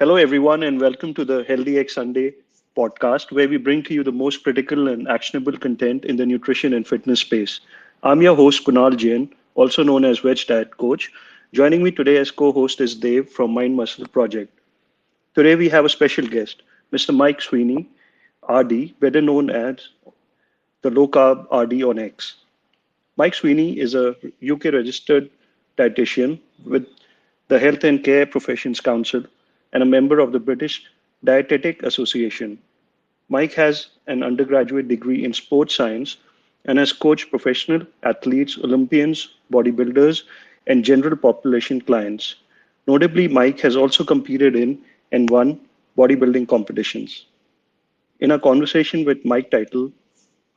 Hello, everyone, and welcome to the Healthy X Sunday podcast, where we bring to you the most critical and actionable content in the nutrition and fitness space. I'm your host, Kunal Jain, also known as Veg Diet Coach. Joining me today as co host is Dave from Mind Muscle Project. Today, we have a special guest, Mr. Mike Sweeny, RD, better known as the Low Carb RD on X. Mike Sweeny is a UK registered dietitian with the Health and Care Professions Council and a member of the British Dietetic Association. Mike has an undergraduate degree in sports science and has coached professional athletes, Olympians, bodybuilders, and general population clients. Notably, Mike has also competed in and won bodybuilding competitions. In our conversation with Mike titled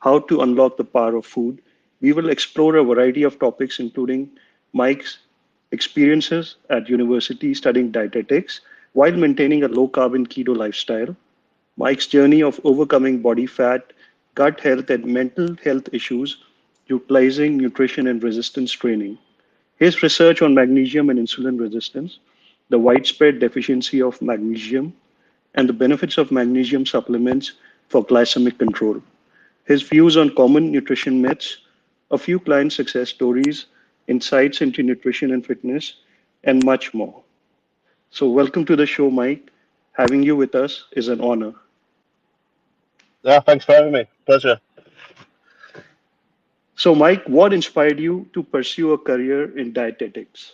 How to Unlock the Power of Food, we will explore a variety of topics, including Mike's experiences at university studying dietetics while maintaining a low carbon keto lifestyle, Mike's journey of overcoming body fat, gut health, and mental health issues utilizing nutrition and resistance training, his research on magnesium and insulin resistance, the widespread deficiency of magnesium, and the benefits of magnesium supplements for glycemic control, his views on common nutrition myths, a few client success stories, insights into nutrition and fitness, and much more. So, welcome to the show, Mike. Having you with us is an honor. Yeah, thanks for having me. Pleasure. So, Mike, what inspired you to pursue a career in dietetics?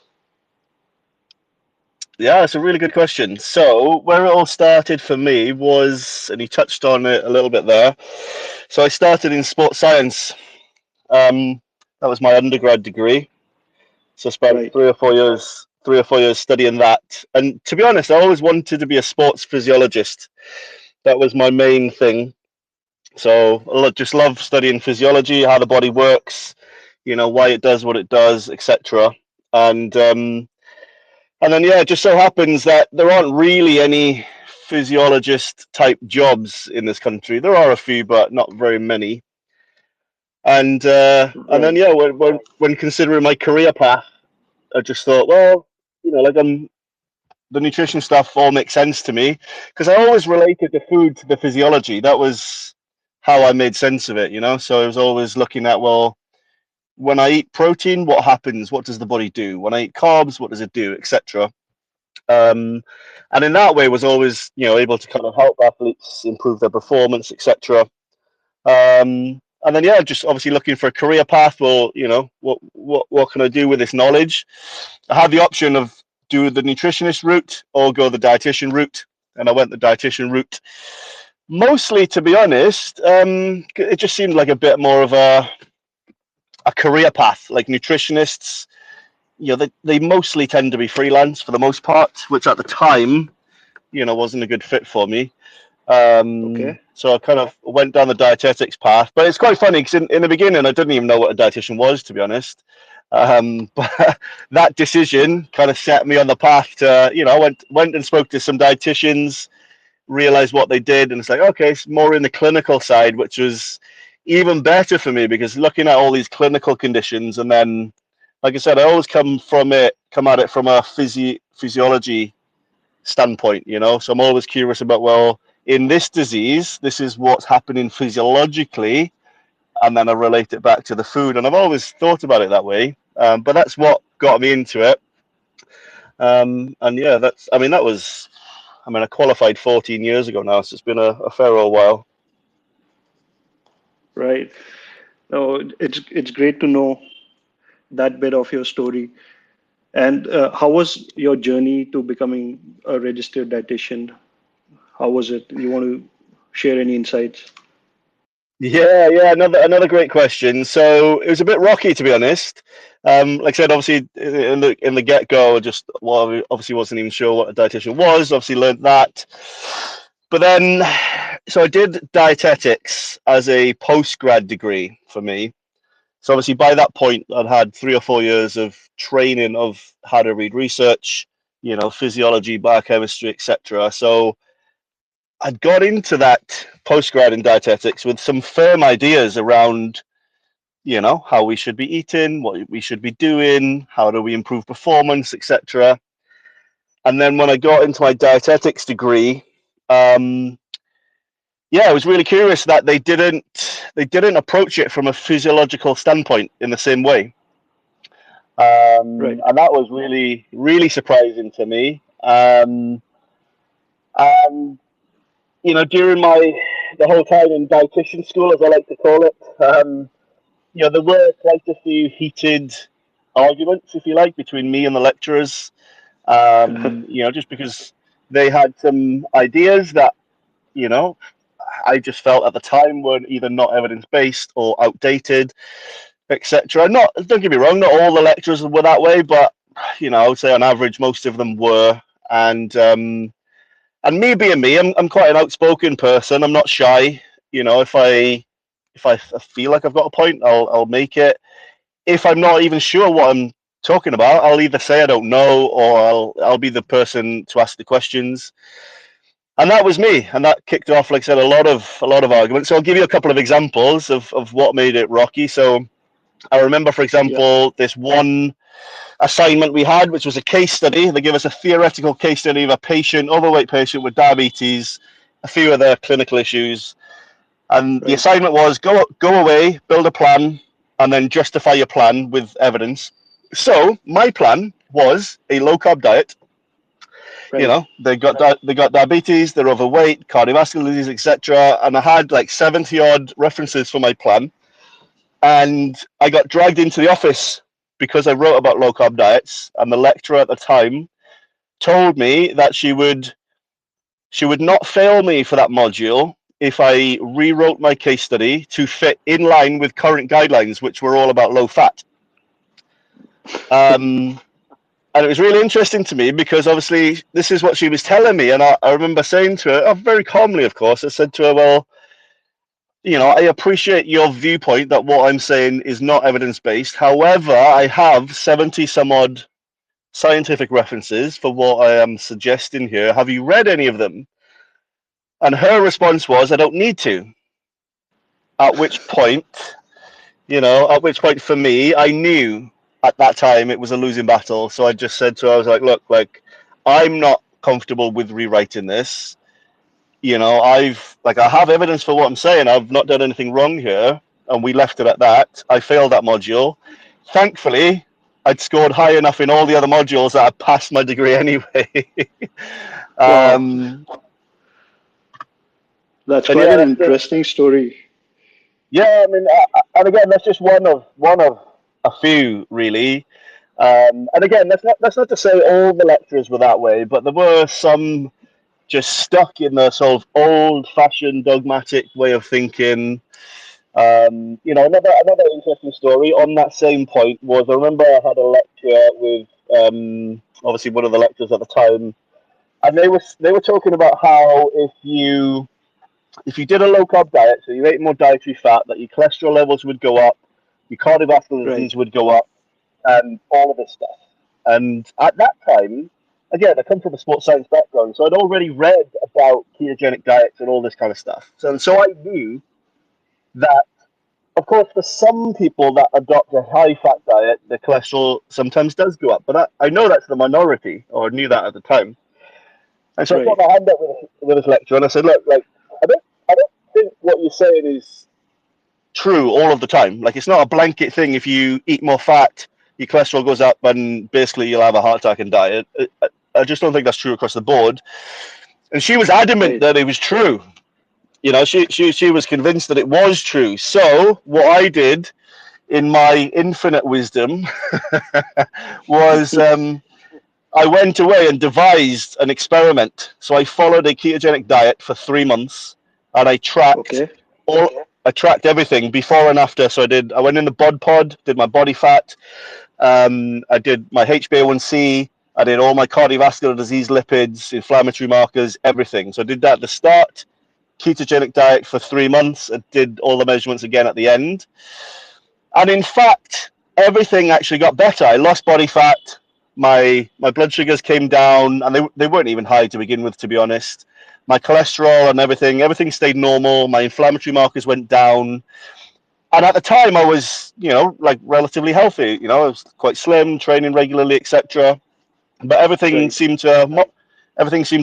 Yeah, it's a really good question. So, where it all started for me was, and you touched on it a little bit there. So, I started in sports science. Um, that was my undergrad degree. So, I spent Right. 3 or 4 years studying that. And to be honest, I always wanted to be a sports physiologist. That was my main thing. So, just love studying physiology, how the body works, why it does what it does, etc. And And then, yeah, it just so happens that there aren't really any physiologist type jobs in this country. There are a few, but not very many. And then, Right. yeah, when considering my career path, I just thought, well, the nutrition stuff all makes sense to me because I always related the food to the physiology. That was how I made sense of it. So I was always looking at, well, when I eat protein, what happens? What does the body do? When I eat carbs, what does it do, etc. Um, and in that way was always able to kind of help athletes improve their performance, etc. And then yeah, just obviously looking for a career path. Well, what can I do with this knowledge? I had the option of do the nutritionist route or go the dietitian route, and I went the dietitian route. Mostly, to be honest, it just seemed like a bit more of a career path. Like nutritionists, they mostly tend to be freelance for the most part, which at the time, wasn't a good fit for me. Okay. So I kind of went down the dietetics path, but it's quite funny because in the beginning I didn't even know what a dietitian was, to be honest. But that decision kind of set me on the path to, I went and spoke to some dietitians, realized what they did, and it's like, okay, it's more in the clinical side, which was even better for me because looking at all these clinical conditions, and then, like I said, I always come at it from a physiology standpoint, So I'm always curious about, well, in this disease, this is what's happening physiologically, and then I relate it back to the food, and I've always thought about it that way. But that's what got me into it. And yeah, I qualified 14 years ago now, so it's been a fair old while. Right. No, it's great to know that bit of your story. And how was your journey to becoming a registered dietitian? How was it? You want to share any insights? Yeah, another great question. So it was a bit rocky, to be honest. Like I said, obviously in the get go, obviously wasn't even sure what a dietitian was. Obviously learned that, but then so I did dietetics as a post grad degree for me. So obviously by that point, I'd had 3 or 4 years of training of how to read research, physiology, biochemistry, etc. So I'd got into that postgrad in dietetics with some firm ideas around, how we should be eating, what we should be doing, how do we improve performance, etc. And then when I got into my dietetics degree, I was really curious that they didn't approach it from a physiological standpoint in the same way, Right. and that was really really surprising to me. And during the whole time in dietitian school, as I like to call it, there were quite a few heated arguments, if you like, between me and the lecturers. Just because they had some ideas that you know I just felt at the time were either not evidence based or outdated, etc. Not Don't get me wrong, not all the lecturers were that way, but I would say on average most of them were. And me being me, I'm quite an outspoken person. I'm not shy. If I feel like I've got a point, I'll make it. If I'm not even sure what I'm talking about, I'll either say I don't know, or I'll be the person to ask the questions. And that was me, and that kicked off, like I said, a lot of arguments. So I'll give you a couple of examples of what made it rocky. So I remember, for Yeah. example, this one assignment we had, which was a case study. They give us a theoretical case study of a overweight patient with diabetes, a few of their clinical issues, and the Right. assignment was go away, build a plan, and then justify your plan with evidence. So my plan was a low carb diet. Right. They got diabetes, they're overweight, cardiovascular disease, etc. And I had like 70 odd references for my plan, and I got dragged into the office because I wrote about low carb diets, and the lecturer at the time told me that she would not fail me for that module if I rewrote my case study to fit in line with current guidelines, which were all about low fat. Um, and it was really interesting to me because obviously this is what she was telling me, and I remember saying to her, very calmly, of course, I said to her, well, I appreciate your viewpoint that what I'm saying is not evidence based. However, I have 70 some odd scientific references for what I am suggesting here. Have you read any of them? And her response was, I don't need to. At which point, for me, I knew at that time it was a losing battle. So I just said to her, I was like, look, like, I'm not comfortable with rewriting this. I have evidence for what I'm saying. I've not done anything wrong here. And we left it at that. I failed that module. Thankfully, I'd scored high enough in all the other modules that I passed my degree anyway. Wow. um, That's and quite yeah, an interesting story. yeah. I mean, and again, that's just one of a few, really. And again, that's not to say all the lecturers were that way, but there were some just stuck in the sort of old-fashioned dogmatic way of thinking. Another interesting story on that same point was I remember I had a lecture with obviously one of the lecturers at the time, and they were talking about how if you did a low carb diet, so you ate more dietary fat, that your cholesterol levels would go up, your cardiovascular Right. disease would go up, and all of this stuff. And at that time, again, I come from a sports science background, so I'd already read about ketogenic diets and all this kind of stuff. So I knew that, of course, for some people that adopt a high fat diet, the cholesterol sometimes does go up. But I know that's the minority, or knew that at the time. And so I put Right. my hand up with this lecturer and I said, look, like, I don't think what you're saying is true all of the time. Like, it's not a blanket thing. If you eat more fat, your cholesterol goes up and basically you'll have a heart attack and die. I just don't think that's true across the board. And she was adamant Right. that it was true. She was convinced that it was true. So what I did in my infinite wisdom was I went away and devised an experiment. So I followed a ketogenic diet for 3 months, and I tracked Okay. all. I tracked everything before and after. So I went in the bod pod, did my body fat, I did my HbA1c, I did all my cardiovascular disease lipids, inflammatory markers, everything. So I did that at the start, ketogenic diet for 3 months. I did all the measurements again at the end. And in fact, everything actually got better. I lost body fat. My blood sugars came down, and they weren't even high to begin with, to be honest. My cholesterol and everything stayed normal. My inflammatory markers went down. And at the time, I was, like relatively healthy. I was quite slim, training regularly, etc. But Right. everything seemed to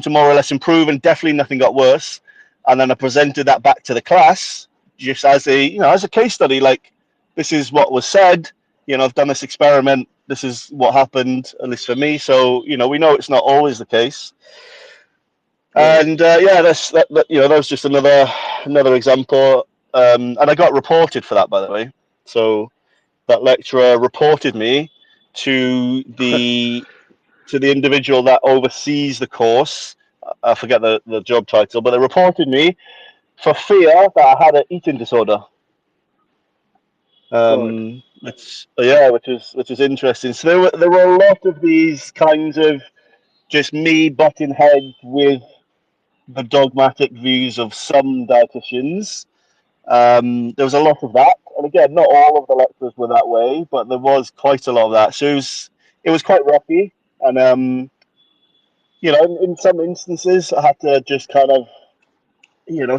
more or less improve, and definitely nothing got worse. And then I presented that back to the class just as a as a case study. Like, this is what was said. I've done this experiment. This is what happened, at least for me. So we know it's not always the case. Right. And yeah, that was just another example. And I got reported for that, by the way. So that lecturer reported me to the individual that oversees the course. I forget the job title, but they reported me for fear that I had an eating disorder. God. Which is interesting. So there were a lot of these kinds of just me butting heads with the dogmatic views of some dietitians. There was a lot of that, and again, not all of the lecturers were that way, but there was quite a lot of that. So it was quite rocky, and in some instances, I had to just kind of,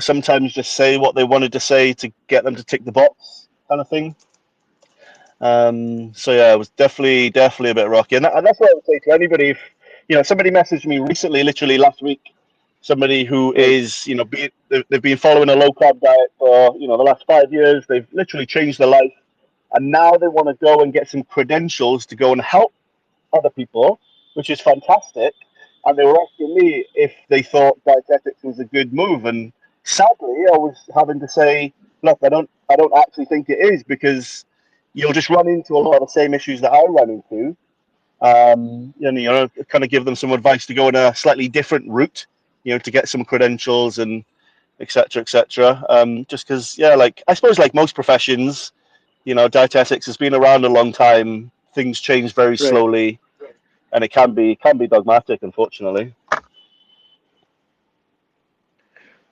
sometimes just say what they wanted to say to get them to tick the box, kind of thing. So yeah, it was definitely a bit rocky, and that's what I would say to anybody. If somebody messaged me recently, literally last week, somebody who Right. is they've been following a low carb diet for the last 5 years. They've literally changed their life, and now they want to go and get some credentials to go and help other people, which is fantastic. And they were asking me if they thought dietetics was a good move, and sadly, I was having to say, look, I don't actually think it is, because you'll just run into a lot of the same issues that I run into. Kind of give them some advice to go in a slightly different route, to get some credentials and etc. etc. Just because, yeah, like I suppose, like most professions, dietetics has been around a long time. Things change very Right. slowly, and it can be dogmatic, unfortunately.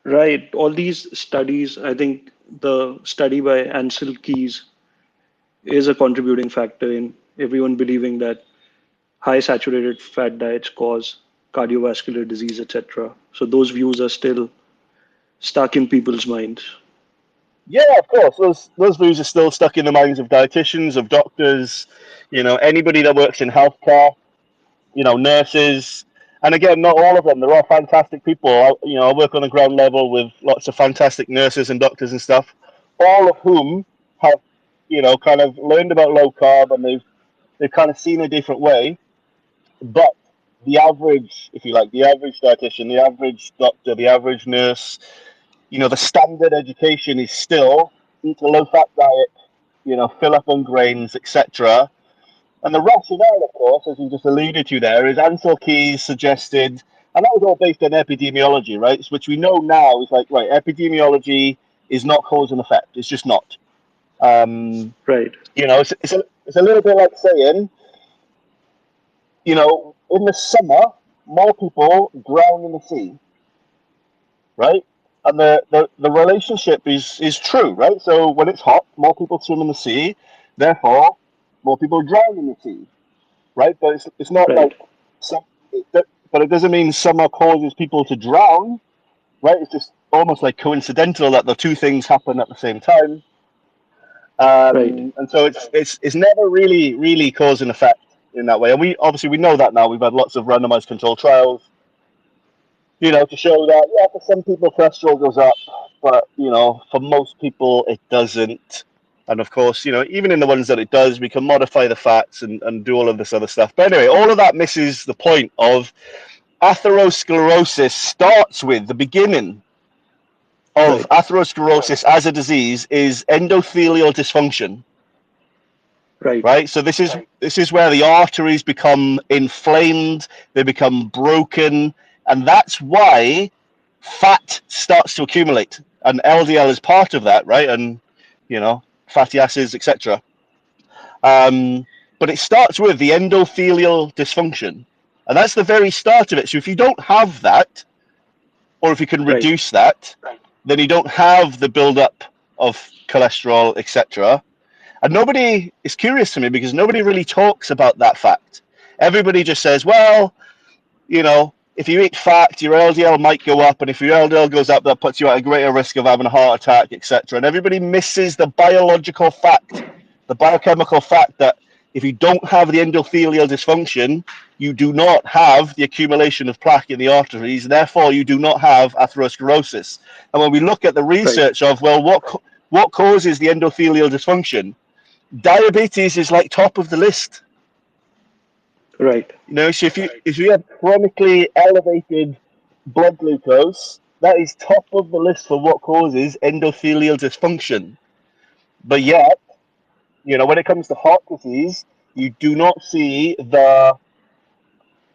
Right. All these studies, I think the study by Ansel Keys is a contributing factor in everyone believing that high saturated fat diets cause cardiovascular disease, etc. So those views are still stuck in people's minds. Yeah, of course. Those views are still stuck in the minds of dietitians, of doctors, anybody that works in healthcare, nurses. And again, not all of them. They're all fantastic people. I work on the ground level with lots of fantastic nurses and doctors and stuff, all of whom have, kind of learned about low carb, and they've kind of seen a different way. But the average, if you like, the average dietitian, the average doctor, the average nurse, the standard education is still eat a low fat diet, fill up on grains, etc. And the rationale, of course, as you just alluded to there, is Ansel Keys suggested, and that was all based on epidemiology, right? Which we know now is like, right, epidemiology is not cause and effect. It's just not. Um, Right. it's a little bit like saying, in the summer, more people drown in the sea, right? And the relationship is true, right? So when it's hot, more people swim in the sea, therefore, more people drown in the sea, right? But it's not Right. like some, but it doesn't mean summer causes people to drown, right? It's just almost like coincidental that the two things happen at the same time. Right. And so it's never really cause and effect in that way. And we know that now. We've had lots of randomized control trials, to show that, yeah, for some people cholesterol goes up, but for most people it doesn't. And of course, even in the ones that it does, we can modify the fats and do all of this other stuff. But anyway, all of that misses the point of atherosclerosis. Starts with the beginning of Right. atherosclerosis as a disease is endothelial dysfunction, Right. right? So this is where the arteries become inflamed, they become broken, and that's why fat starts to accumulate, and LDL is part of that, right? And fatty acids, etc. But it starts with the endothelial dysfunction, and that's the very start of it. So if you don't have that, or if you can Right. reduce that, then you don't have the buildup of cholesterol, etc. And nobody is curious to me, because nobody really talks about that fact. Everybody just says, well, if you eat fat, your LDL might go up, and if your LDL goes up, that puts you at a greater risk of having a heart attack, etc. And everybody misses the biological fact, the biochemical fact that If you don't have the endothelial dysfunction, you do not have the accumulation of plaque in the arteries. Therefore, you do not have atherosclerosis. And when we look at the Right. research of, well, what causes the endothelial dysfunction? Diabetes is like top of the list. Right. So if you have chronically elevated blood glucose, that is top of the list for what causes endothelial dysfunction. But yet, when it comes to heart disease, you do not see the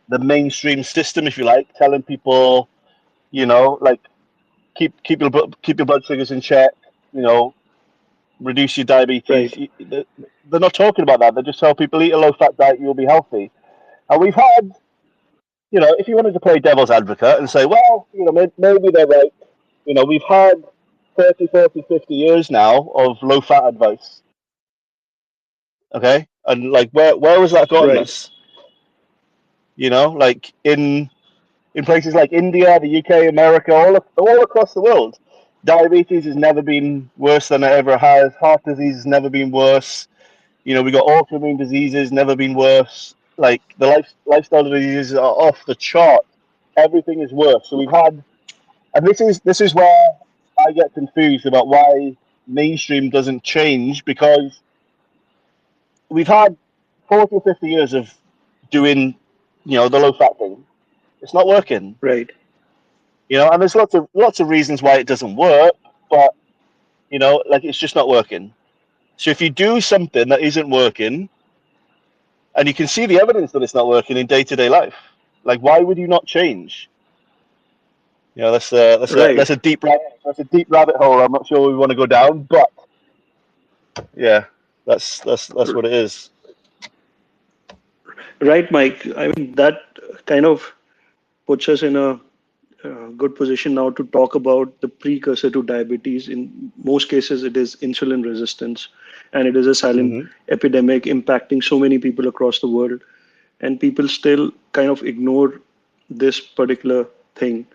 mainstream system, if you like, telling people, like keep your blood sugars in check, reduce your diabetes. Right. They're not talking about that. They just tell people eat a low fat diet, you'll be healthy. And we've had, if you wanted to play devil's advocate and say, well, maybe they're right. We've had 30, 40, 50 years now of low fat advice. Okay. And like, where has that gotten Right. us? Like in places like India, the UK, America, all across the world, diabetes has never been worse than it ever has. Heart disease has never been worse. We got autoimmune diseases, never been worse. Like the lifestyle diseases are off the chart. Everything is worse. So we've had, and this is where I get confused about why mainstream doesn't change, because we've had 40 or 50 years of doing, the low fat thing. It's not working. Right. And there's lots of reasons why it doesn't work, but like it's just not working. So if you do something that isn't working, and you can see the evidence that it's not working in day-to-day life, like why would you not change? Right. That's a deep rabbit hole. I'm not sure we want to go down, but yeah, that's what it is. Right, Mike. I mean, that kind of puts us in a good position now to talk about the precursor to diabetes. In most cases, it is insulin resistance, and it is a silent Hmm. epidemic impacting so many people across the world. And people still kind of ignore this particular thing.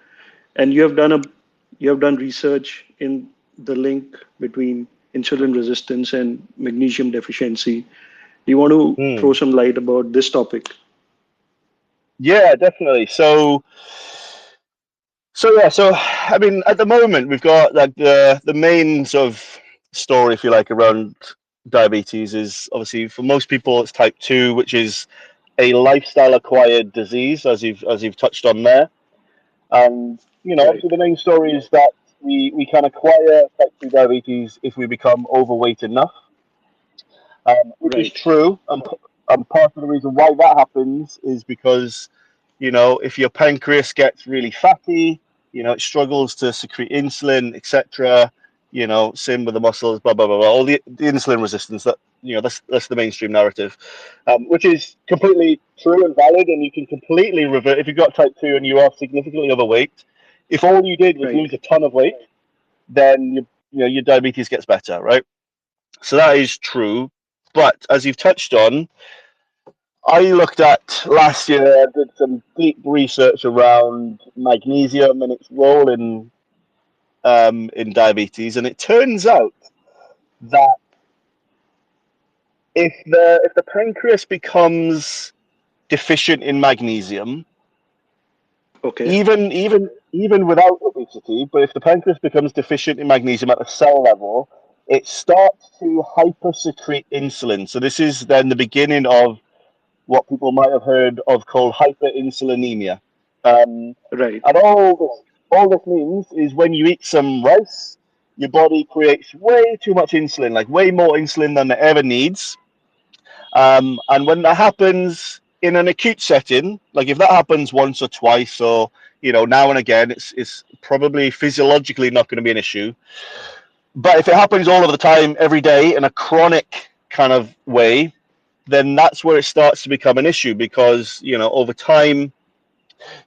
And you have done research in the link between insulin resistance and magnesium deficiency. Do you want to throw Mm. some light about this topic? Yeah, definitely. So I mean, at the moment we've got like the main sort of story, if you like, around diabetes is obviously for most people it's type 2, which is a lifestyle acquired disease, as you've touched on there. And Right. obviously the main story is that we can acquire type 2 diabetes if we become overweight enough, which is Right. true. And part of the reason why that happens is because, if your pancreas gets really fatty, it struggles to secrete insulin, etc. Same with the muscles, blah blah blah blah. All the insulin resistance, that's the mainstream narrative, which is completely true and valid, and you can completely revert if you've got type 2 and you are significantly overweight. If all you did was Right. lose a ton of weight, then your diabetes gets better, right? So that is true. But as you've touched on, I looked at last year, did some deep research around magnesium and its role in diabetes, and it turns out that if the pancreas becomes deficient in magnesium, Okay. even without obesity, but if the pancreas becomes deficient in magnesium at the cell level, it starts to hypersecrete insulin. So this is then the beginning of what people might have heard of called hyperinsulinemia. Um, Right. and all this means is when you eat some rice, your body creates way too much insulin, like way more insulin than it ever needs. And when that happens in an acute setting, like if that happens once or twice or now and again, it's probably physiologically not going to be an issue. But if it happens all of the time, every day in a chronic kind of way, then that's where it starts to become an issue because over time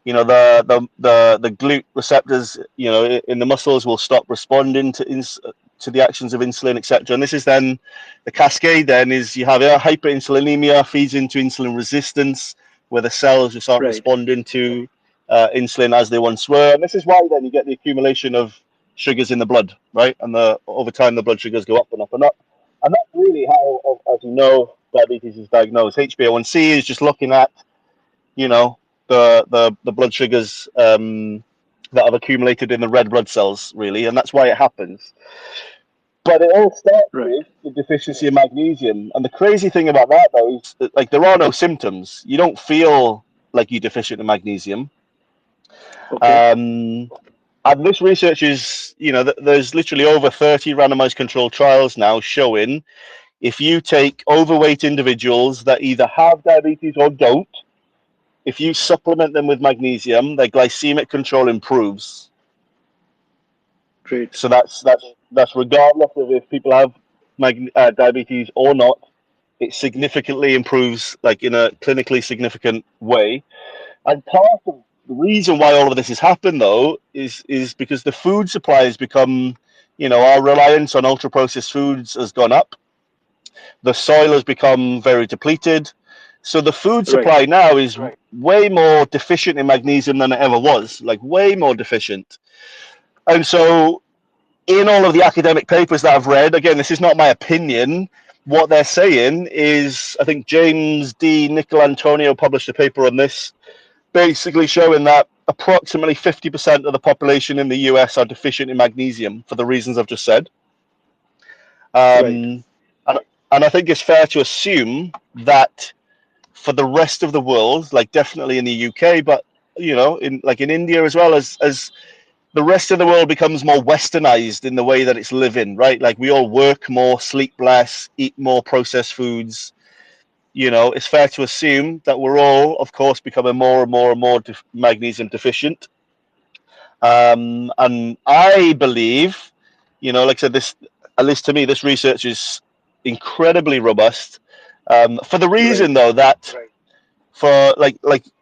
the GLUT receptors in the muscles will stop responding to the actions of insulin, etc. And this is then the cascade. Then is you have hyperinsulinemia feeds into insulin resistance, where the cells just aren't Right. responding to insulin as they once were. And this is why then you get the accumulation of sugars in the blood, right? And over time the blood sugars go up and up and up. And that's really how, as you know, diabetes is diagnosed. HbA1c is just looking at, you know, the blood sugars that have accumulated in the red blood cells, really, and that's why it happens. But it all starts Right. with the deficiency of magnesium. And the crazy thing about that, though, is that, like, there are no symptoms. You don't feel like you're deficient in magnesium. Okay. Um, and this research is, you know, there's literally over 30 randomized controlled trials now showing if you take overweight individuals that either have diabetes or don't, if you supplement them with magnesium, their glycemic control improves. Great. So that's regardless of if people have diabetes or not. It significantly improves, like in a clinically significant way. And part of the reason why all of this has happened, though, is because the food supply has become, you know, our reliance on ultra processed foods has gone up. The soil has become very depleted. So the food Right. supply now is way more deficient in magnesium than it ever was, like way more deficient. And so in all of the academic papers that I've read, again, this is not my opinion. What they're saying is, I think James D. Nicolantonio published a paper on this, basically showing that approximately 50% of the population in the US are deficient in magnesium for the reasons I've just said. Right. And, and I think it's fair to assume that for the rest of the world, like definitely in the UK, but you know, in like in India as well, as the rest of the world becomes more westernized in the way that it's living, right? Like we all work more, sleep less, eat more processed foods. You know, it's fair to assume that we're all, of course, becoming more and more and more magnesium deficient. And I believe, you know, like I said, this, at least to me, this research is incredibly robust. For the Right. reason, though, that for like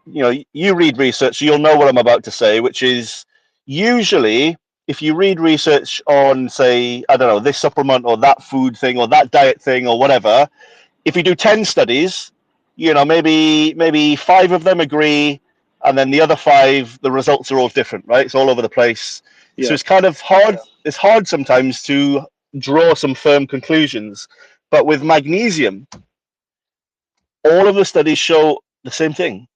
you know, you read research, you'll know what I'm about to say, which is usually if you read research on, say, I don't know, this supplement or that food thing or that diet thing or whatever, if you do 10 studies, you know, maybe 5 of them agree, and then the other 5, the results are all different, right? It's all over the place. So Yeah. it's kind of hard. It's hard sometimes to draw some firm conclusions. But with magnesium, all of the studies show the same thing,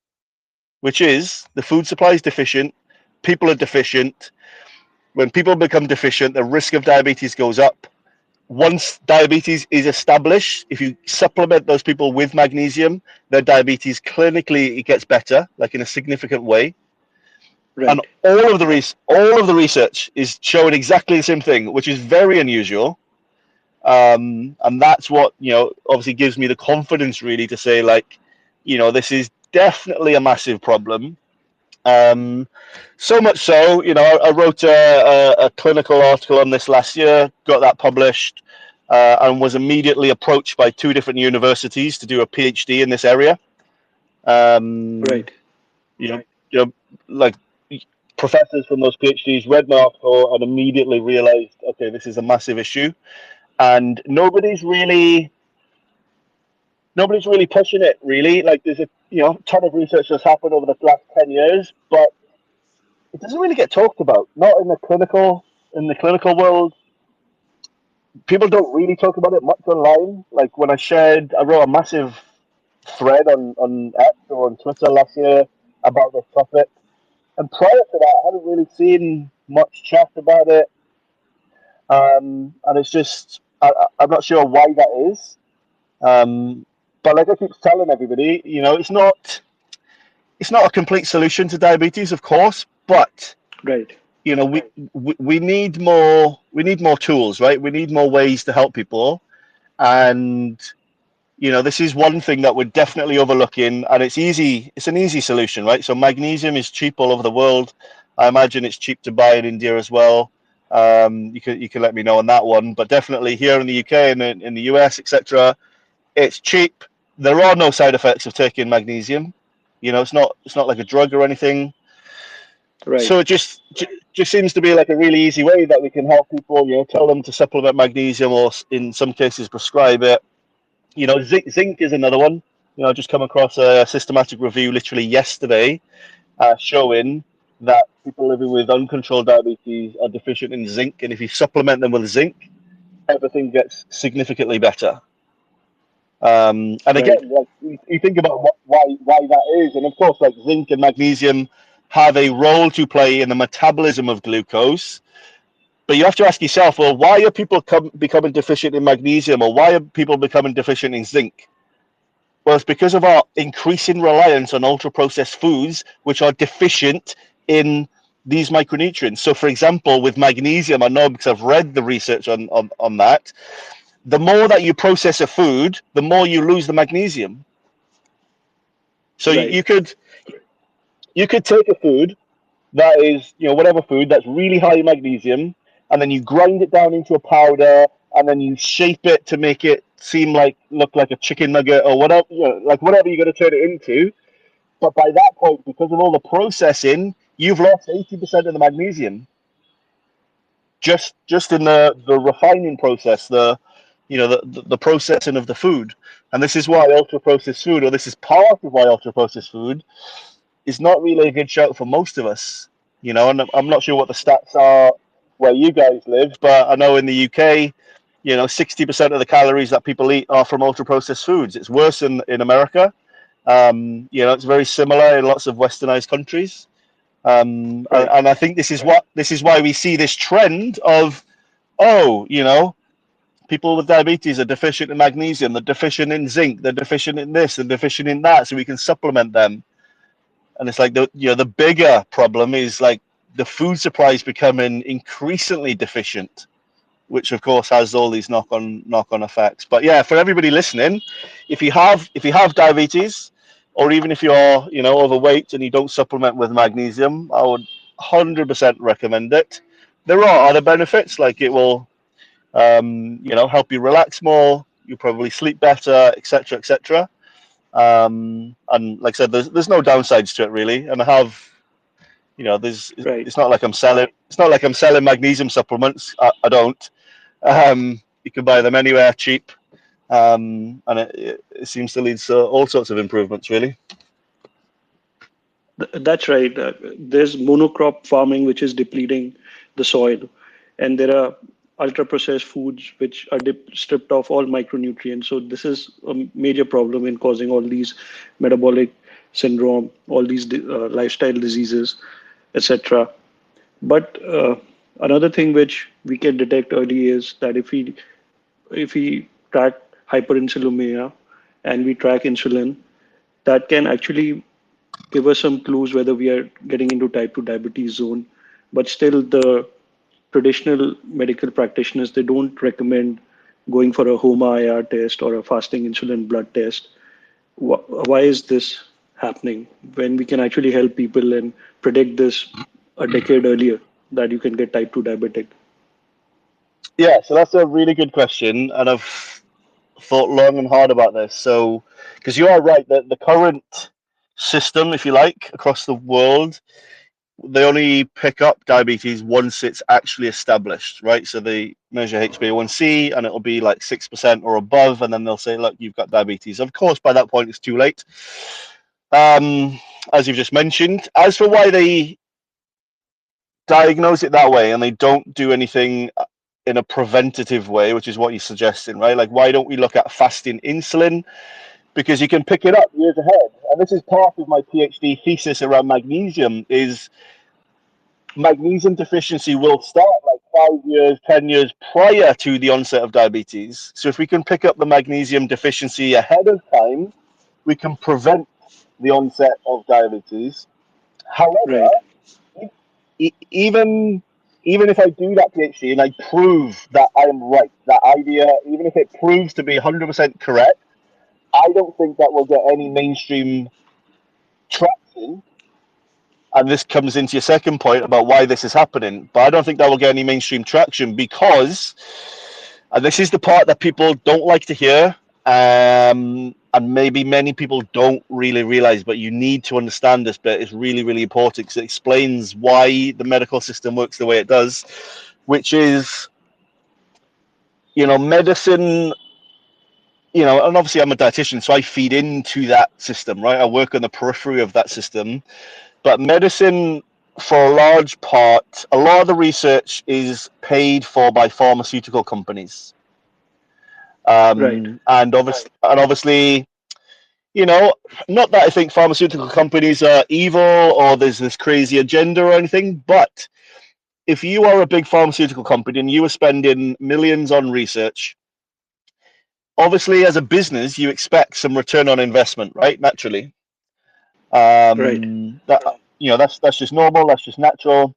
which is the food supply is deficient, people are deficient. When people become deficient, the risk of diabetes goes up. Once diabetes is established, if you supplement those people with magnesium, their diabetes clinically it gets better, like in a significant way. And Right. all of the research is showing exactly the same thing, which is very unusual. And that's what, you know, obviously gives me the confidence really to say, like, you know, this is definitely a massive problem. Um, so much so, you know, I wrote a clinical article on this last year, got that published, and was immediately approached by 2 different universities to do a PhD in this area. Um, Right. you know, you know, like professors from those PhDs read my article and immediately realized, okay, this is a massive issue, and nobody's really pushing it. Really, like there's a, you know, ton of research that's happened over the last 10 years, but it doesn't really get talked about. Not in the clinical world. People don't really talk about it much online. Like when I wrote a massive thread on X or on Twitter last year about this topic. And prior to that, I haven't really seen much chat about it. And it's just, I'm not sure why that is. Um, but like I keep telling everybody, you know, it's not a complete solution to diabetes, of course, but Right. you know, we need more tools, right? We need more ways to help people, and you know, this is one thing that we're definitely overlooking, and it's easy. It's an easy solution, right? So magnesium is cheap all over the world. I imagine it's cheap to buy in India as well. You can let me know on that one, but definitely here in the UK and in the US, etc., it's cheap. There are no side effects of taking magnesium. You know, it's not like a drug or anything. Right. So it just seems to be like a really easy way that we can help people. You know, tell them to supplement magnesium, or in some cases prescribe it. You know, zinc is another one. You know, I just come across a systematic review literally yesterday showing that people living with uncontrolled diabetes are deficient in zinc, and if you supplement them with zinc, everything gets significantly better. And again, Right. like you think about why that is, and of course, like zinc and magnesium have a role to play in the metabolism of glucose. But you have to ask yourself, well, why are people becoming deficient in magnesium, or why are people becoming deficient in zinc? Well, it's because of our increasing reliance on ultra processed foods, which are deficient in these micronutrients. So, for example, with magnesium, I know because I've read the research on that, the more that you process a food, the more you lose the magnesium. So Right. you could take a food that is, whatever food that's really high in magnesium, and then you grind it down into a powder, and then you shape it to make it look like a chicken nugget or whatever, like whatever you're going to turn it into. But by that point, because of all the processing, you've lost 80% of the magnesium just in the refining process, the processing of the food. And this is why ultra processed food, or this is part of why ultra processed food is not really a good shout for most of us. And I'm not sure what the stats are where you guys live, but I know in the UK, 60% of the calories that people eat are from ultra processed foods. It's worse in America. It's very similar in lots of westernized countries. Right. And I think this is why we see this trend of, oh, people with diabetes are deficient in magnesium, they're deficient in zinc, they're deficient in this, they're deficient in that, so we can supplement them. And it's like the bigger problem is like the food supply is becoming increasingly deficient, which of course has all these knock on effects. But yeah, for everybody listening, if you have diabetes, or even if you're overweight and you don't supplement with magnesium, I would 100% recommend it. There are other benefits, like it will help you relax more, you probably sleep better, etc., etc. And like I said, there's no downsides to it really. And I have, there's Right. it's not like I'm selling magnesium supplements. I don't. You can buy them anywhere cheap, and it seems to lead to all sorts of improvements really. That's right. There's monocrop farming, which is depleting the soil, and there are ultra processed foods which are stripped of all micronutrients. So this is a major problem in causing all these metabolic syndrome, all these lifestyle diseases, etc. But another thing which we can detect early is that if we track hyperinsulinemia and we track insulin, that can actually give us some clues whether we are getting into type 2 diabetes zone. But still, the traditional medical practitioners, they don't recommend going for a HOMA IR test or a fasting insulin blood test. Why is this happening when we can actually help people and predict this a decade earlier that you can get type 2 diabetic? Yeah, so that's a really good question, and I've thought long and hard about this. So, because you are right that the current system, if you like, across the world, they only pick up diabetes once it's actually established, right? So they measure HbA1c and it'll be like 6% or above, and then they'll say, look, you've got diabetes. Of course, by that point, it's too late. Um, as you've just mentioned. As for why they diagnose it that way and they don't do anything in a preventative way, which is what you're suggesting, right? Like, why don't we look at fasting insulin? Because you can pick it up years ahead. And this is part of my PhD thesis around magnesium is magnesium deficiency will start like 5 years, 10 years prior to the onset of diabetes. So if we can pick up the magnesium deficiency ahead of time, we can prevent the onset of diabetes. However, Right, even if I do that PhD and I prove that I am right, that idea, even if it proves to be 100% correct, I don't think that will get any mainstream traction. And this comes into your second point about why this is happening. But I don't think that will get any mainstream traction because, and this is the part that people don't like to hear, and maybe many people don't really realize, but you need to understand this bit. It's really, really important because it explains why the medical system works the way it does, which is, medicine, and obviously I'm a dietitian, so I feed into that system, right? I work on the periphery of that system. But medicine, for a large part, a lot of the research is paid for by pharmaceutical companies. Right. And obviously, you know, not that I think pharmaceutical companies are evil or there's this crazy agenda or anything, but if you are a big pharmaceutical company and you are spending millions on research, obviously as a business you expect some return on investment, right? Naturally, Right. that that's just normal, that's just natural.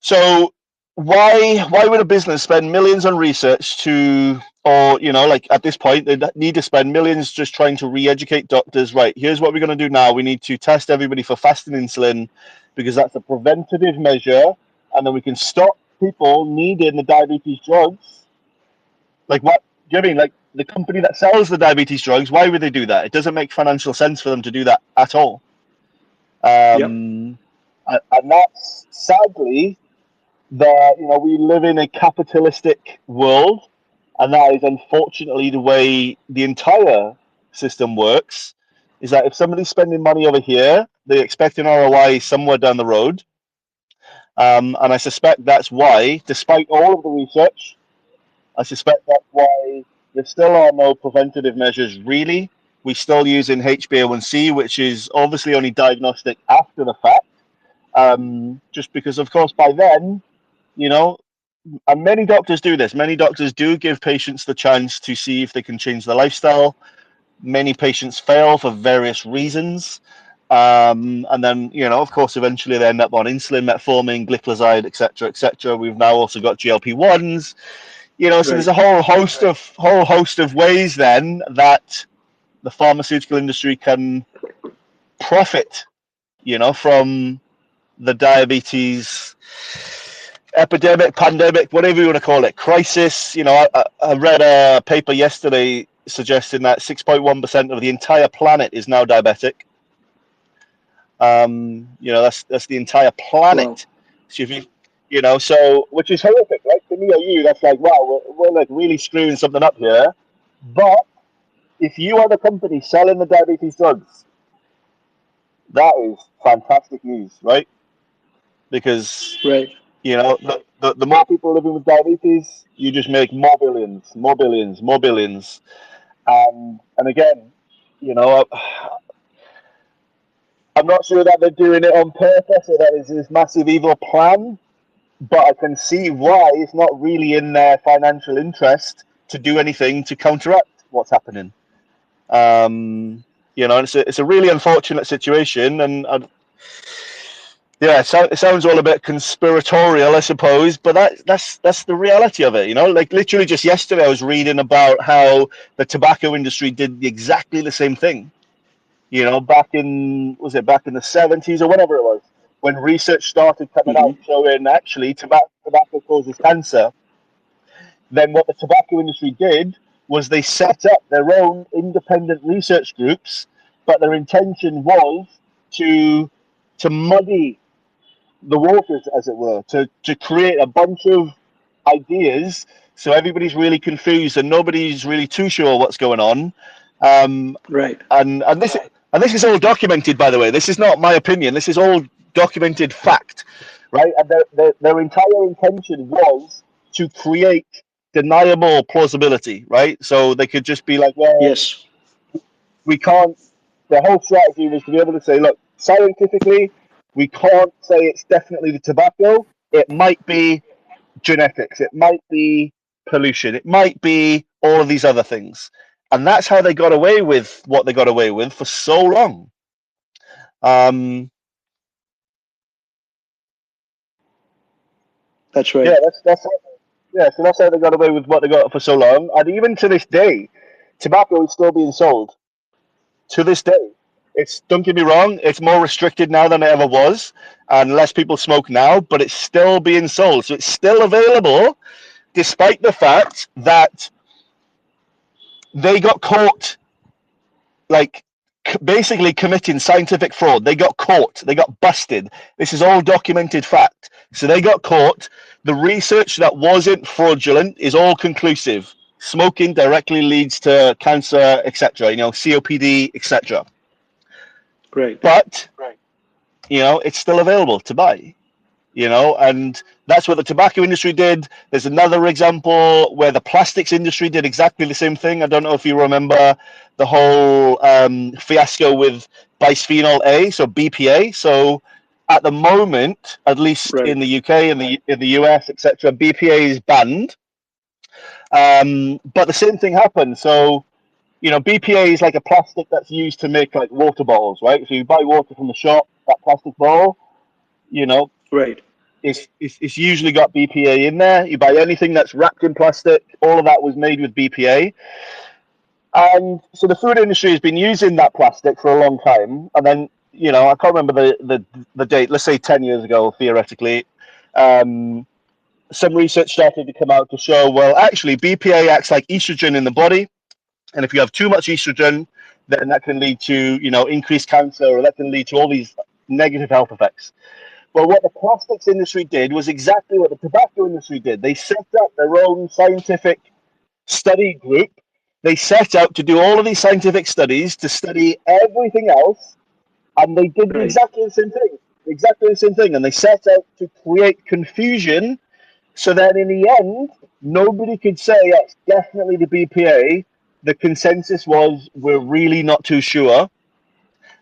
So why would a business spend millions on research to, or like at this point they need to spend millions just trying to re-educate doctors? Right, here's what we're going to do now. We need to test everybody for fasting insulin because that's a preventative measure, and then we can stop people needing the diabetes drugs. Like what? Do you know what I mean? Like the company that sells the diabetes drugs, why would they do that? It doesn't make financial sense for them to do that at all. Yep. And that's sadly that we live in a capitalistic world, and that is unfortunately the way the entire system works. Is that if somebody's spending money over here, they expect an ROI somewhere down the road, and I suspect that's why, despite all of the research, I suspect that's why there still are no preventative measures. Really, we still using HbA1c, which is obviously only diagnostic after the fact. Just because, of course, by then, you know, and many doctors do this. Many doctors do give patients the chance to see if they can change their lifestyle. Many patients fail for various reasons. And then, of course, eventually they end up on insulin, metformin, glycoside, etc., etc. We've now also got GLP-1s. So there's Right. a whole host of ways then that the pharmaceutical industry can profit, from the diabetes epidemic, pandemic, whatever you want to call it, crisis. I read a paper yesterday suggesting that 6.1% of the entire planet is now diabetic. That's the entire Wow. planet. So if so which is horrific, right? To me or you, that's like, wow, we're like really screwing something up here. But if you are the company selling the diabetes drugs, that is fantastic news, right? Because Right. the more people living with diabetes, you just make more billions, more billions, more billions. And again, you know, I'm not sure that they're doing it on purpose or that it's this massive evil plan, but I can see why it's not really in their financial interest to do anything to counteract what's happening. It's a really unfortunate situation, and yeah, it sounds all a bit conspiratorial, I suppose, but that's the reality of it. Like literally just yesterday, I was reading about how the tobacco industry did exactly the same thing. Back in the 70s or whatever it was, when research started coming Mm-hmm. out showing actually tobacco causes cancer. Then what the tobacco industry did was they set up their own independent research groups, but their intention was to muddy the waters, as it were, to create a bunch of ideas so everybody's really confused and nobody's really too sure what's going on. Um, Right. and this is all documented, by the way. This is not my opinion. This is all documented fact, right? And their entire intention was to create deniable plausibility, right? So they could just be like, well, Yes. we can't. The whole strategy was to be able to say, look, scientifically, we can't say it's definitely the tobacco. It might be genetics. It might be pollution. It might be all of these other things. And that's how they got away with what they got away with for so long. Um, That's yeah, right. yeah. So that's how they got away with what they got for so long. And even to this day, tobacco is still being sold. To this day, it's, don't get me wrong, it's more restricted now than it ever was, and less people smoke now. But it's still being sold, so it's still available, despite the fact that they got caught, like basically committing scientific fraud. They got caught. They got busted. This is all documented fact. So they got caught. The research that wasn't fraudulent is all conclusive. Smoking directly leads to cancer, etc. COPD, etc. Right. But it's still available to buy. and that's what the tobacco industry did. There's another example where the plastics industry did exactly the same thing. I don't know if you remember the whole fiasco with bisphenol A, so BPA. So at the moment, at least in Right. the UK and in the US, etc., BPA is banned. But the same thing happened. So BPA is like a plastic that's used to make like water bottles, right? So you buy water from the shop, that plastic bottle, you know, Right. it's usually got BPA in there. You buy anything that's wrapped in plastic, all of that was made with BPA. And so the food industry has been using that plastic for a long time. And then, I can't remember the date, let's say 10 years ago, theoretically, um, some research started to come out to show, well, actually, BPA acts like estrogen in the body. And if you have too much estrogen, then that can lead to, increased cancer, or that can lead to all these negative health effects. Well, what the plastics industry did was exactly what the tobacco industry did. They set up their own scientific study group. They set out to do all of these scientific studies to study everything else, and they did Right. exactly the same thing. Exactly the same thing. And they set out to create confusion so that in the end, nobody could say it's definitely the BPA. The consensus was we're really not too sure.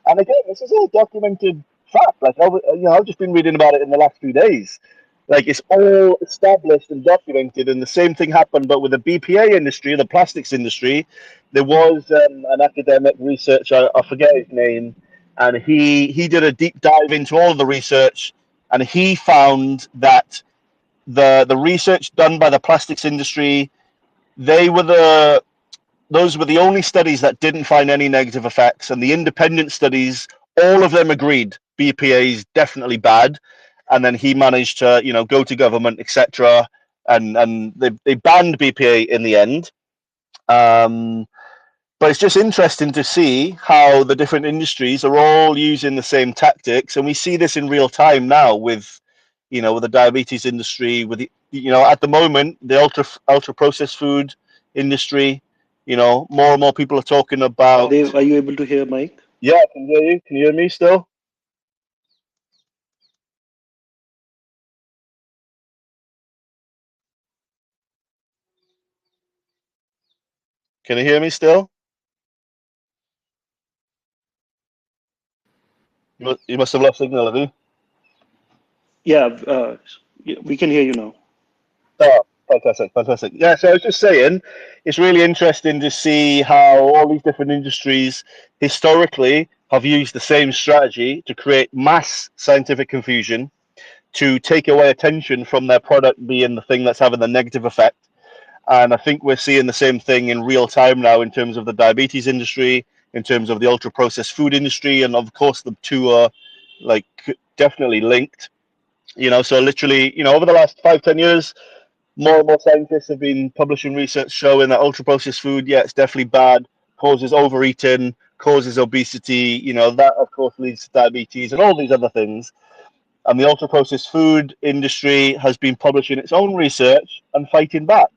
And again, this is all documented fact. Like I've just been reading about it in the last few days. Like it's all established and documented, and the same thing happened, but with the BPA industry, the plastics industry. There was an academic researcher, I forget his name, and he did a deep dive into all of the research, and he found that the research done by the plastics industry, they were the those were the only studies that didn't find any negative effects, and the independent studies, all of them agreed BPA is definitely bad. And then he managed to, go to government, etc., and they banned BPA in the end. Um, but it's just interesting to see how the different industries are all using the same tactics, and we see this in real time now with, with the diabetes industry, with at the moment the ultra processed food industry. More and more people are talking about. Dave, are you able to hear Mike? Yeah, I can hear you. Can you hear me still? Can you hear me still? You must have lost signal, have you? Yeah, yeah, we can hear you now. Oh, fantastic, fantastic. Yeah, so I was just saying, it's really interesting to see how all these different industries historically have used the same strategy to create mass scientific confusion, to take away attention from their product being the thing that's having the negative effect. And I think we're seeing the same thing in real time now in terms of the diabetes industry, in terms of the ultra processed food industry, and of course the two are like definitely linked. So literally, over the last 5-10 years, more and more scientists have been publishing research showing that ultra processed food, yeah, it's definitely bad, causes overeating, causes obesity. That of course leads to diabetes and all these other things. And the ultra processed food industry has been publishing its own research and fighting back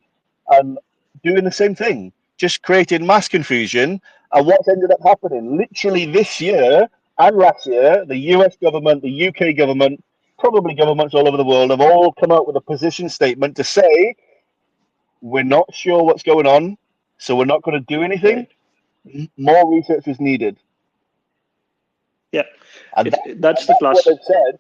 and doing the same thing, just creating mass confusion. And what's ended up happening literally this year and last year, the US government, the UK government, probably governments all over the world have all come out with a position statement to say we're not sure what's going on, so we're not going to do anything. Right. More research is needed, Yeah. and It's that's the that's what class. they've said.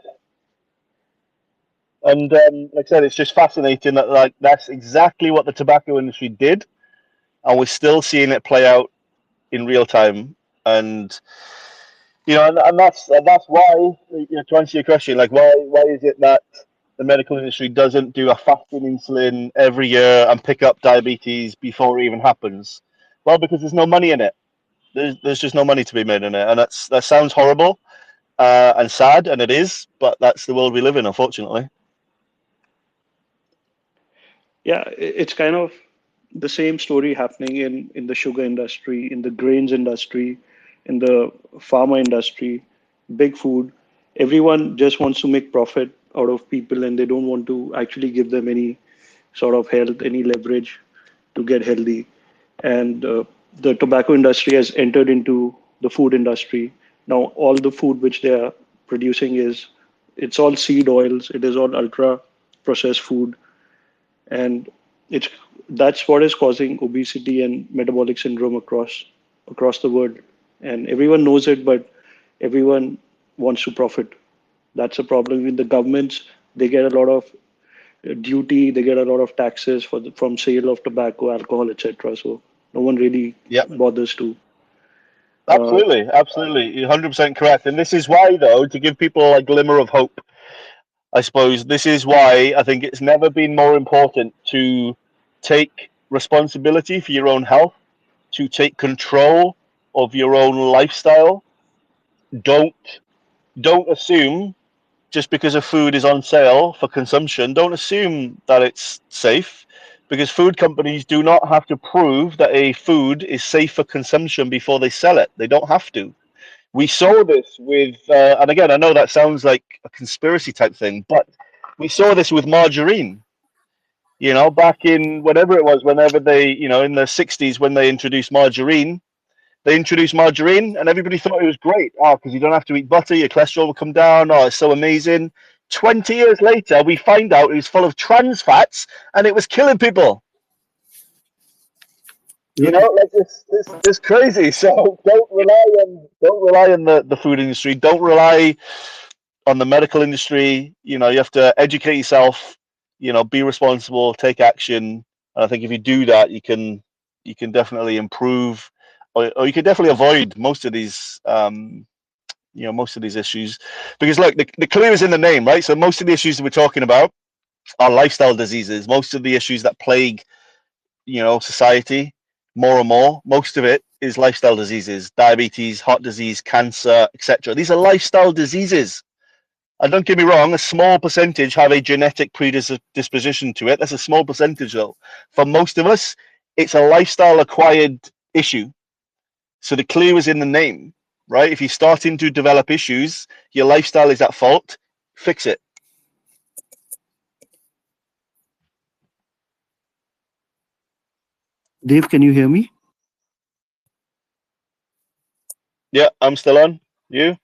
And like I said, it's just fascinating that like that's exactly what the tobacco industry did, and we're still seeing it play out in real time. And and that's why, to answer your question, like why is it that the medical industry doesn't do a fasting insulin every year and pick up diabetes before it even happens? Well, because there's no money in it. There's just no money to be made in it, and that sounds horrible and sad, and it is, but that's the world we live in, unfortunately. Yeah, it's kind of the same story happening in the sugar industry, in the grains industry, in the pharma industry, big food. Everyone just wants to make profit out of people, and they don't want to actually give them any sort of health, any leverage to get healthy. And the tobacco industry has entered into the food industry. Now, all the food which they are producing is it's all seed oils. It is all ultra processed food, and it's that's what is causing obesity and metabolic syndrome across the world. And everyone knows it, but everyone wants to profit. That's a problem with the governments. They get a lot of duty, they get a lot of taxes from sale of tobacco, alcohol, etc. So no one really Yeah, bothers to. Uh, absolutely, absolutely. You're 100% correct. And this is why, though, to give people a glimmer of hope, I suppose, this is why I think it's never been more important to take responsibility for your own health, to take control of your own lifestyle. Don't don't assume just because a food is on sale for consumption, don't assume that it's safe, because food companies do not have to prove that a food is safe for consumption before they sell it. They don't have to. We saw this with, and again, I know that sounds like a conspiracy type thing, but we saw this with margarine. Back in whatever it was, whenever they, in the 60s when they introduced margarine and everybody thought it was great. Oh, because you don't have to eat butter, your cholesterol will come down. Oh, it's so amazing. 20 years later, we find out it was full of trans fats and it was killing people. Like it's crazy. So don't rely on the food industry. Don't rely on the medical industry. You have to educate yourself. Be responsible, take action. And I think if you do that, you can definitely improve, or you can definitely avoid most of these issues, because look, the clue is in the name, right? So most of the issues that we're talking about are lifestyle diseases. Most of the issues that plague society more and more, most of it is lifestyle diseases: diabetes, heart disease, cancer, etc. These are lifestyle diseases. And don't get me wrong, a small percentage have a genetic predisposition to it. That's a small percentage, though. For most of us, it's a lifestyle acquired issue. So the clue is in the name, right? If you're starting to develop issues, your lifestyle is at fault, fix it. Dave, can you hear me? Yeah, I'm still on. You?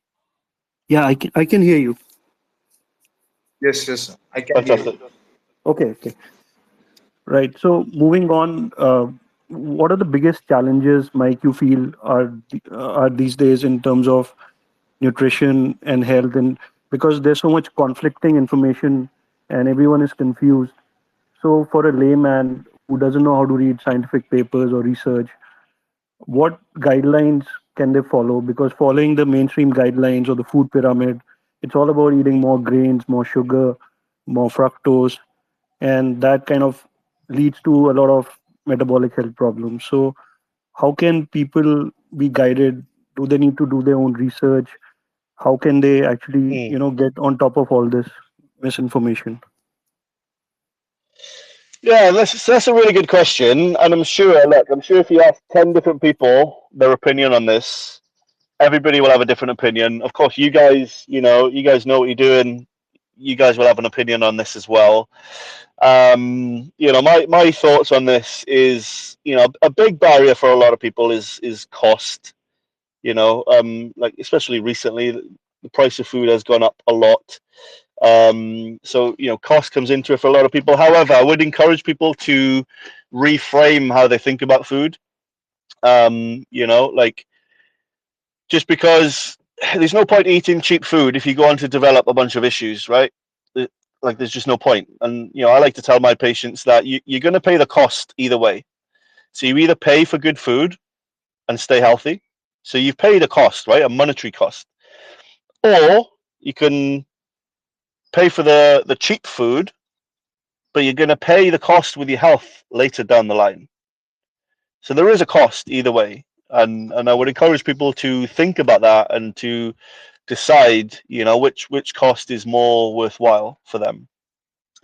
Yeah, I can hear you. Yes, yes, I can hear you. Fantastic. Okay, okay. Right. So moving on, what are the biggest challenges, Mike, you feel are these days in terms of nutrition and health, and because there's so much conflicting information and everyone is confused. So for a layman who doesn't know how to read scientific papers or research, what guidelines can they follow? Because following the mainstream guidelines or the food pyramid, it's all about eating more grains, more sugar, more fructose, and that kind of leads to a lot of metabolic health problems. So how can people be guided? Do they need to do their own research? How can they actually, Hmm. get on top of all this misinformation? Yeah, that's a really good question, and I'm sure if you ask 10 different people their opinion on this, everybody will have a different opinion. Of course, you guys know what you're doing. You guys will have an opinion on this as well. My thoughts on this is, a big barrier for a lot of people is cost. Like especially recently, the price of food has gone up a lot. So cost comes into it for a lot of people. However, I would encourage people to reframe how they think about food. Like, just because there's no point eating cheap food if you go on to develop a bunch of issues, right? Like, there's just no point. And I like to tell my patients that you're going to pay the cost either way. So you either pay for good food and stay healthy, so you've paid a cost, right? A monetary cost. Or you can pay for the cheap food, but you're going to pay the cost with your health later down the line. So there is a cost either way. And I would encourage people to think about that and to decide, which cost is more worthwhile for them.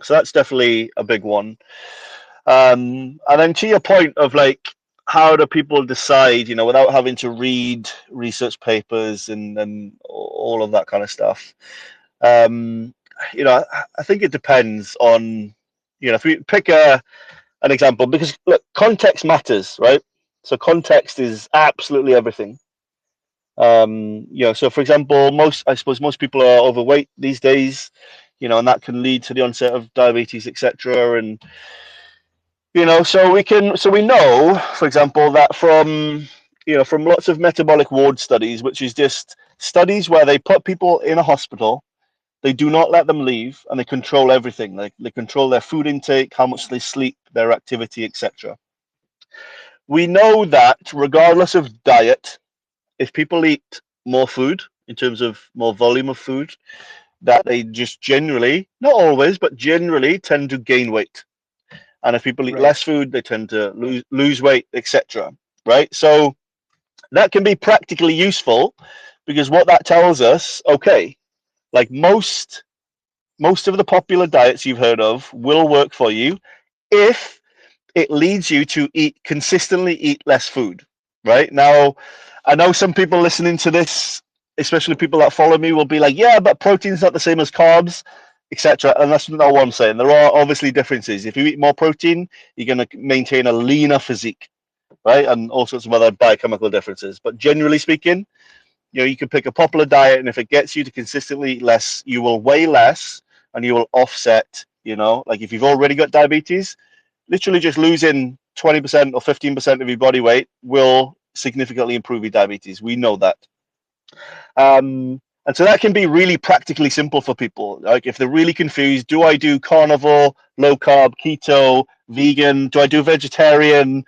So that's definitely a big one. And then to your point of, like, how do people decide, without having to read research papers and all of that kind of stuff. Um, I think it depends on, if we pick an example, because look, context matters, right? So context is absolutely everything. So for example, I suppose most people are overweight these days, and that can lead to the onset of diabetes, etc. And so we know, for example, that from lots of metabolic ward studies, which is just studies where they put people in a hospital, they do not let them leave, and they control everything. They control their food intake, how much they sleep, their activity, etc. We know that regardless of diet, if people eat more food in terms of more volume of food, that they just generally, not always, but generally tend to gain weight. And if people eat Right. less food, they tend to lose weight, etc. Right? So that can be practically useful, because what that tells us, okay, like most of the popular diets you've heard of will work for you if it leads you to consistently eat less food. Right? Now, I know some people listening to this, especially people that follow me, will be like, yeah, but protein's not the same as carbs, etc. And that's not what I'm saying. There are obviously differences. If you eat more protein, you're going to maintain a leaner physique, right? And all sorts of other biochemical differences. But generally speaking, you can pick a popular diet, and if it gets you to consistently eat less, you will weigh less, and you will offset, like if you've already got diabetes, literally just losing 20% or 15% of your body weight will significantly improve your diabetes. We know that. And so that can be really practically simple for people. Like if they're really confused, do I do carnivore, low carb, keto, vegan? Do I do vegetarian?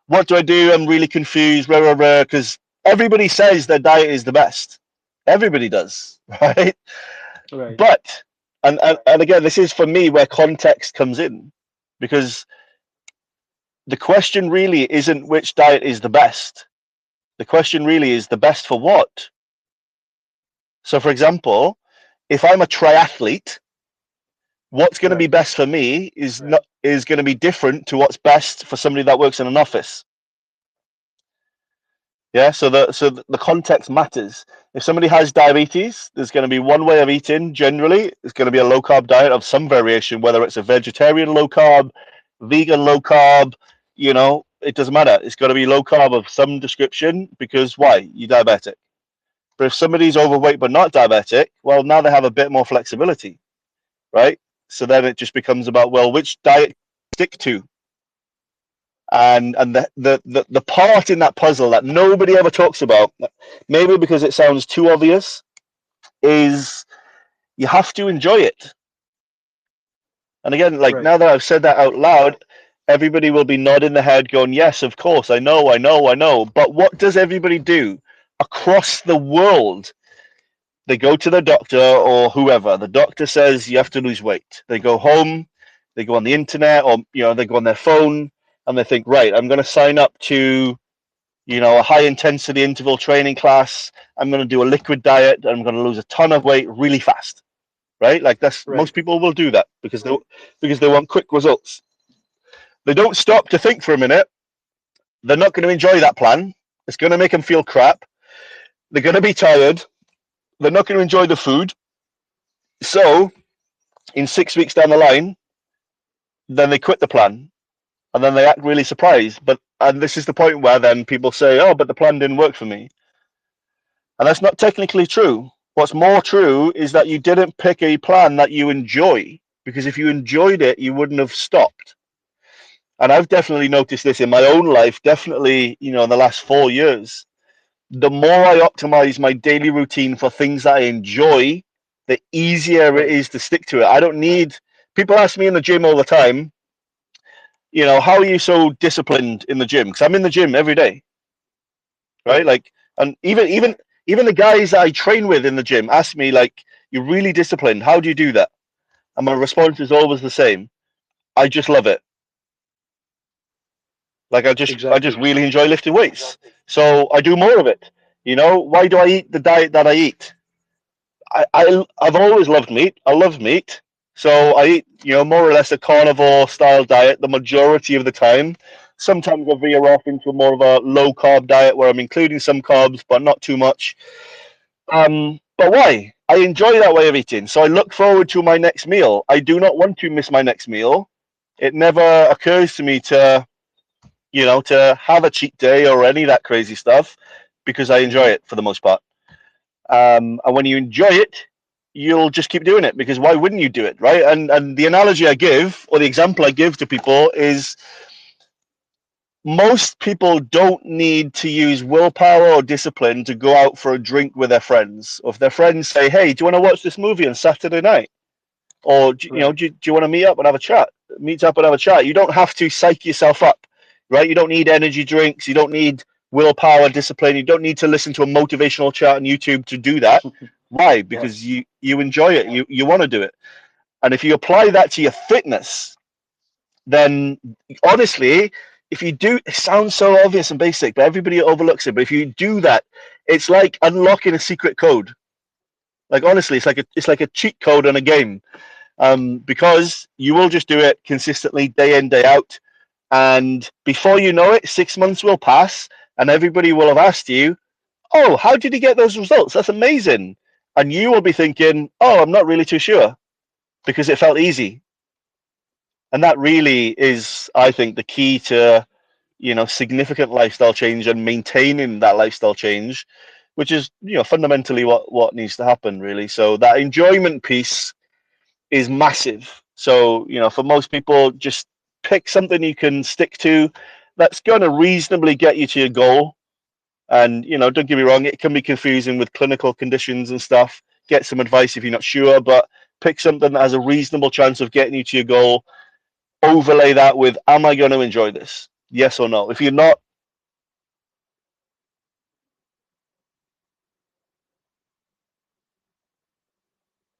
What do I do? I'm really confused, because everybody says their diet is the best. Everybody does, right? Right. But, and again, this is for me where context comes in, because the question really isn't which diet is the best. The question really is the best for what? So, for example, if I'm a triathlete, what's going to be Right. best for me is going to be different to what's best for somebody that works in an office. Yeah, so the context matters. If somebody has diabetes, there's going to be one way of eating. Generally, it's going to be a low carb diet of some variation, whether it's a vegetarian low carb, vegan low carb. It doesn't matter. It's got to be low carb of some description, because why? You're diabetic. But if somebody's overweight but not diabetic, well, now they have a bit more flexibility, right? So then it just becomes about, well, which diet stick to? And the part in that puzzle that nobody ever talks about, maybe because it sounds too obvious, is you have to enjoy it. And again, like Right. now that I've said that out loud, everybody will be nodding their head going, yes, of course, I know, I know, I know. But what does everybody do across the world? They go to the doctor or whoever. The doctor says you have to lose weight. They go home, they go on the internet, or they go on their phone, and they think, right, I'm going to sign up to a high intensity interval training class. I'm going to do a liquid diet. I'm going to lose a ton of weight really fast, right? Like most Right. people will do that because they want quick results. They don't stop to think for a minute. They're not going to enjoy that plan. It's going to make them feel crap. They're going to be tired. They're not going to enjoy the food. So in 6 weeks down the line, then they quit the plan, and then they act really surprised. And this is the point where then people say, oh, but the plan didn't work for me. And that's not technically true. What's more true is that you didn't pick a plan that you enjoy, because if you enjoyed it, you wouldn't have stopped. And I've definitely noticed this in my own life, definitely, in the last 4 years. The more I optimize my daily routine for things that I enjoy, the easier it Right. is to stick to it. I don't need, people ask me in the gym all the time, how are you so disciplined in the gym? Because I'm in the gym every day, right? Right. Like, and even the guys that I train with in the gym ask me, like, you're really disciplined. How do you do that? And my response is always the same. I just love it. Like I just Exactly. really enjoy lifting weights. So I do more of it. Why do I eat the diet that I eat? I've always loved meat. I love meat. So I eat, more or less a carnivore style diet the majority of the time. Sometimes I veer off into more of a low carb diet where I'm including some carbs, but not too much. But why? I enjoy that way of eating. So I look forward to my next meal. I do not want to miss my next meal. It never occurs to me to have a cheat day or any of that crazy stuff, because I enjoy it for the most part. And when you enjoy it, you'll just keep doing it, because why wouldn't you do it, right? And the analogy I give, or the example I give to people, is most people don't need to use willpower or discipline to go out for a drink with their friends. Or if their friends say, "Hey, do you want to watch this movie on Saturday night?" Or Right. do you want to meet up and have a chat? Meet up and have a chat. You don't have to psych yourself up, right? You don't need energy drinks. You don't need willpower, discipline. You don't need to listen to a motivational chat on YouTube to do that. Why? Yeah. Because you enjoy it. You want to do it. And if you apply that to your fitness, then honestly, if you do, it sounds so obvious and basic, but everybody overlooks it. But if you do that, it's like unlocking a secret code. Like honestly, it's like a cheat code on a game, because you will just do it consistently, day in, day out, and before you know it, 6 months will pass, and everybody will have asked you, "Oh, how did you get those results? That's amazing," and you will be thinking, "Oh, I'm not really too sure," because it felt easy. And that really is, I think, the key to significant lifestyle change and maintaining that lifestyle change, which is fundamentally what needs to happen, really. So that enjoyment piece is massive. So for most people, just pick something you can stick to that's going to reasonably get you to your goal. And don't get me wrong, it can be confusing with clinical conditions and stuff. Get some advice if you're not sure, but pick something that has a reasonable chance of getting you to your goal. Overlay that with, am I going to enjoy this? Yes or no? If you're not,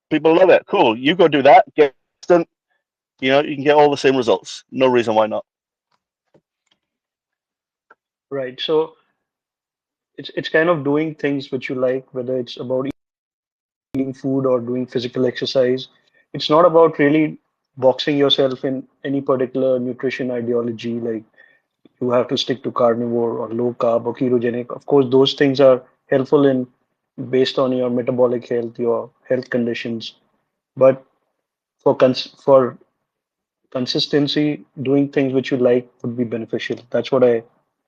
people love it. Cool. You go do that. Get instant. You can get all the same results. No reason why not. Right. So it's kind of doing things which you like, whether it's about eating food or doing physical exercise. It's not about really boxing yourself in any particular nutrition ideology, like you have to stick to carnivore or low carb or ketogenic. Of course, those things are helpful in based on your metabolic health, your health conditions. But for consistency, doing things which you like would be beneficial. That's what I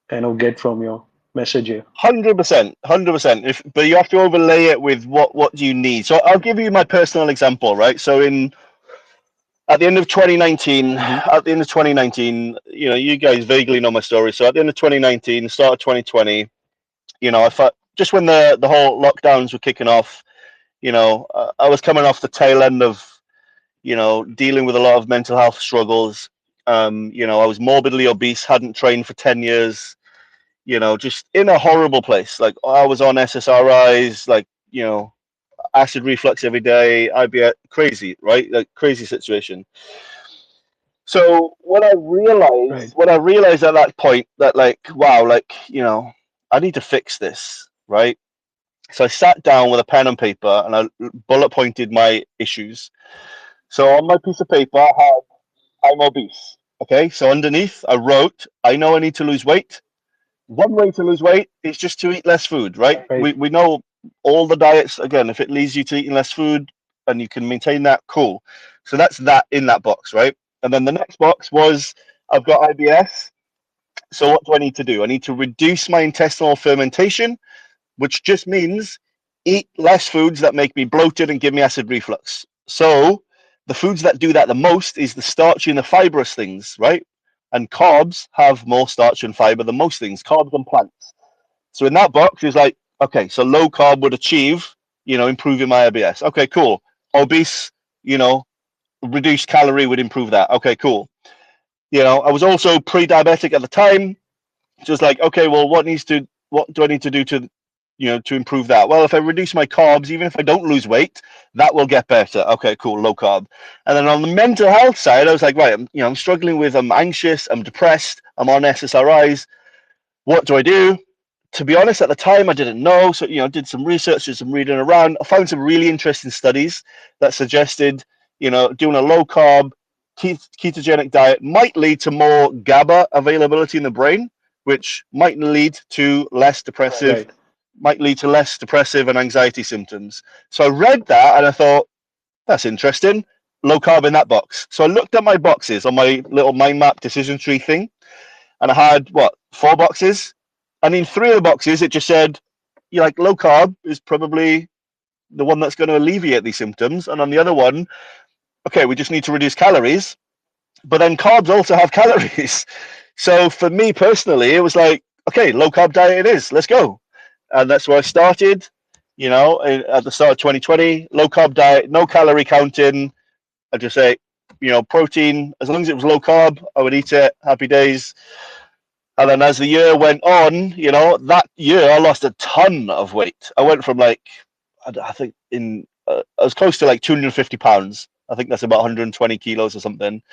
kind of get from your message here. 100%, 100%. But you have to overlay it with what do you need. So I'll give you my personal example, right? So at the end of 2019, Hmm. you guys vaguely know my story. So at the end of 2019, start of 2020, I thought just when the whole lockdowns were kicking off, I was coming off the tail end of dealing with a lot of mental health struggles. I was morbidly obese, hadn't trained for 10 years, just in a horrible place. Like I was on SSRIs, like, acid reflux every day, IBS, crazy, right? Like crazy situation. So Right. what I realized at that point that like, wow, like, I need to fix this, right? So I sat down with a pen and paper and I bullet pointed my issues. So on my piece of paper, I had, I'm obese. Okay, so underneath, I wrote, I know I need to lose weight. One way to lose weight is just to eat less food, right? Right. We know all the diets, again, if it leads you to eating less food and you can maintain that, cool. So that's that in that box, right? And then the next box was, I've got IBS. So what do I need to do? I need to reduce my intestinal fermentation, which just means eat less foods that make me bloated and give me acid reflux. So the foods that do that the most is the starchy and the fibrous things, right? And carbs have more starch and fiber than most things, carbs and plants. So in that box, it's like, okay, so low carb would achieve, improving my IBS. Okay, cool. Obese, you know, reduced calorie would improve that. Okay, cool. I was also pre-diabetic at the time. Just like, okay, well, what do I need to do to improve that? Well, if I reduce my carbs, even if I don't lose weight, that will get better. Okay, cool, low carb. And then on the mental health side, I was like, right, I'm struggling with, I'm anxious, I'm depressed, I'm on SSRIs. What do I do? To be honest, at the time, I didn't know. So, did some research, did some reading around. I found some really interesting studies that suggested, doing a low carb ketogenic diet might lead to more GABA availability in the brain, which Right. might lead to less depressive and anxiety symptoms. So I read that and I thought, that's interesting. Low carb in that box. So I looked at my boxes on my little mind map decision tree thing, and I had what, 4 boxes. And in three of the boxes, it just said, you like low carb is probably the one that's going to alleviate these symptoms. And on the other one, okay, we just need to reduce calories, but then carbs also have calories. So for me personally, it was like, okay, low carb diet it is. Let's go. And that's where I started. At the start of 2020, low carb diet, no calorie counting. I just say, protein. As long as it was low carb, I would eat it. Happy days. And then as the year went on, that year I lost a ton of weight. I went from like, I think I was close to like 250 pounds. I think that's about 120 kilos or something.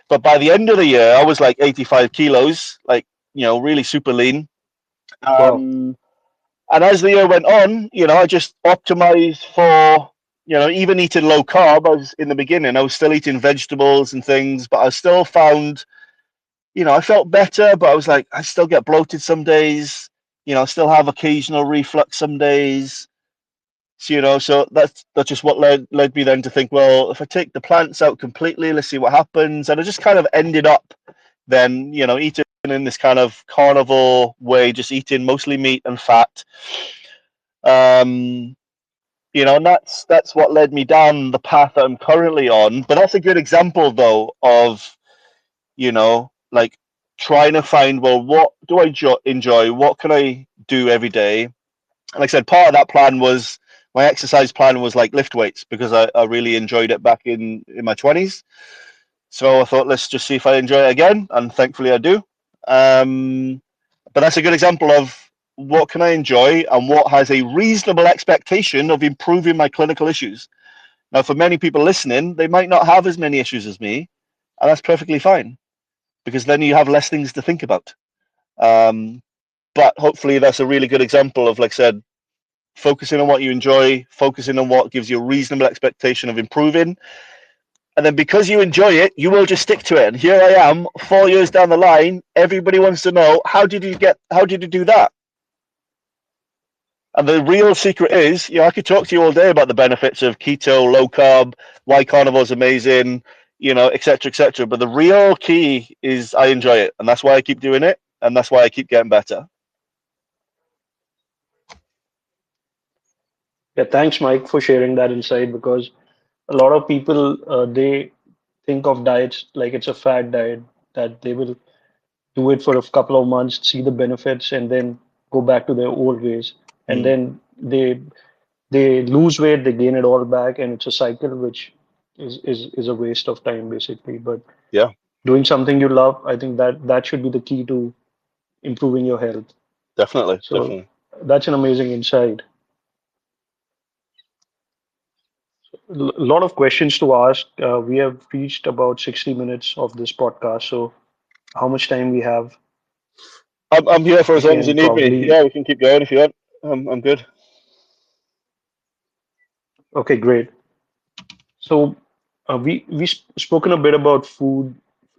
But by the end of the year, I was like 85 kilos, like, really super lean. Wow. And as the year went on, I just optimized for, even eating low carb. I was in the beginning, I was still eating vegetables and things, but I still found, I felt better, but I was like, I still get bloated some days, I still have occasional reflux some days. So that's just what led me then to think, well, if I take the plants out completely, let's see what happens. And I just kind of ended up then, eating in this kind of carnivore way, just eating mostly meat and fat. And that's what led me down the path that I'm currently on. But that's a good example, though, of like trying to find, well, what do I enjoy? What can I do every day? And like I said, part of that plan was my exercise plan was like lift weights because I really enjoyed it back in my 20s. So I thought, let's just see if I enjoy it again. And thankfully I do. But that's a good example of what can I enjoy and what has a reasonable expectation of improving my clinical issues. Now, for many people listening, they might not have as many issues as me, and that's perfectly fine because then you have less things to think about. But hopefully that's a really good example of, like I said, focusing on what you enjoy, focusing on what gives you a reasonable expectation of improving. And then because you enjoy it, you will just stick to it. And here I am, 4 years down the line, everybody wants to know, how did you do that? And the real secret is, I could talk to you all day about the benefits of keto, low carb, why carnivore is amazing, et cetera, et cetera. But the real key is I enjoy it. And that's why I keep doing it. And that's why I keep getting better. Yeah, thanks, Mike, for sharing that insight because a lot of people they think of diets like it's a fad diet that they will do it for a couple of months, see the benefits, and then go back to their old ways. And Mm. then they lose weight, they gain it all back, and it's a cycle which is a waste of time basically. But Yeah, doing something you love, I think that should be the key to improving your health. definitely, So definitely. that's an amazing insight. A lot of questions to ask. We have reached about 60 minutes of this podcast. So how much time we have? I'm here for We as long as you can need me. probably. Yeah, we can keep going if you want. I'm good. Okay, great. So we spoken a bit about food,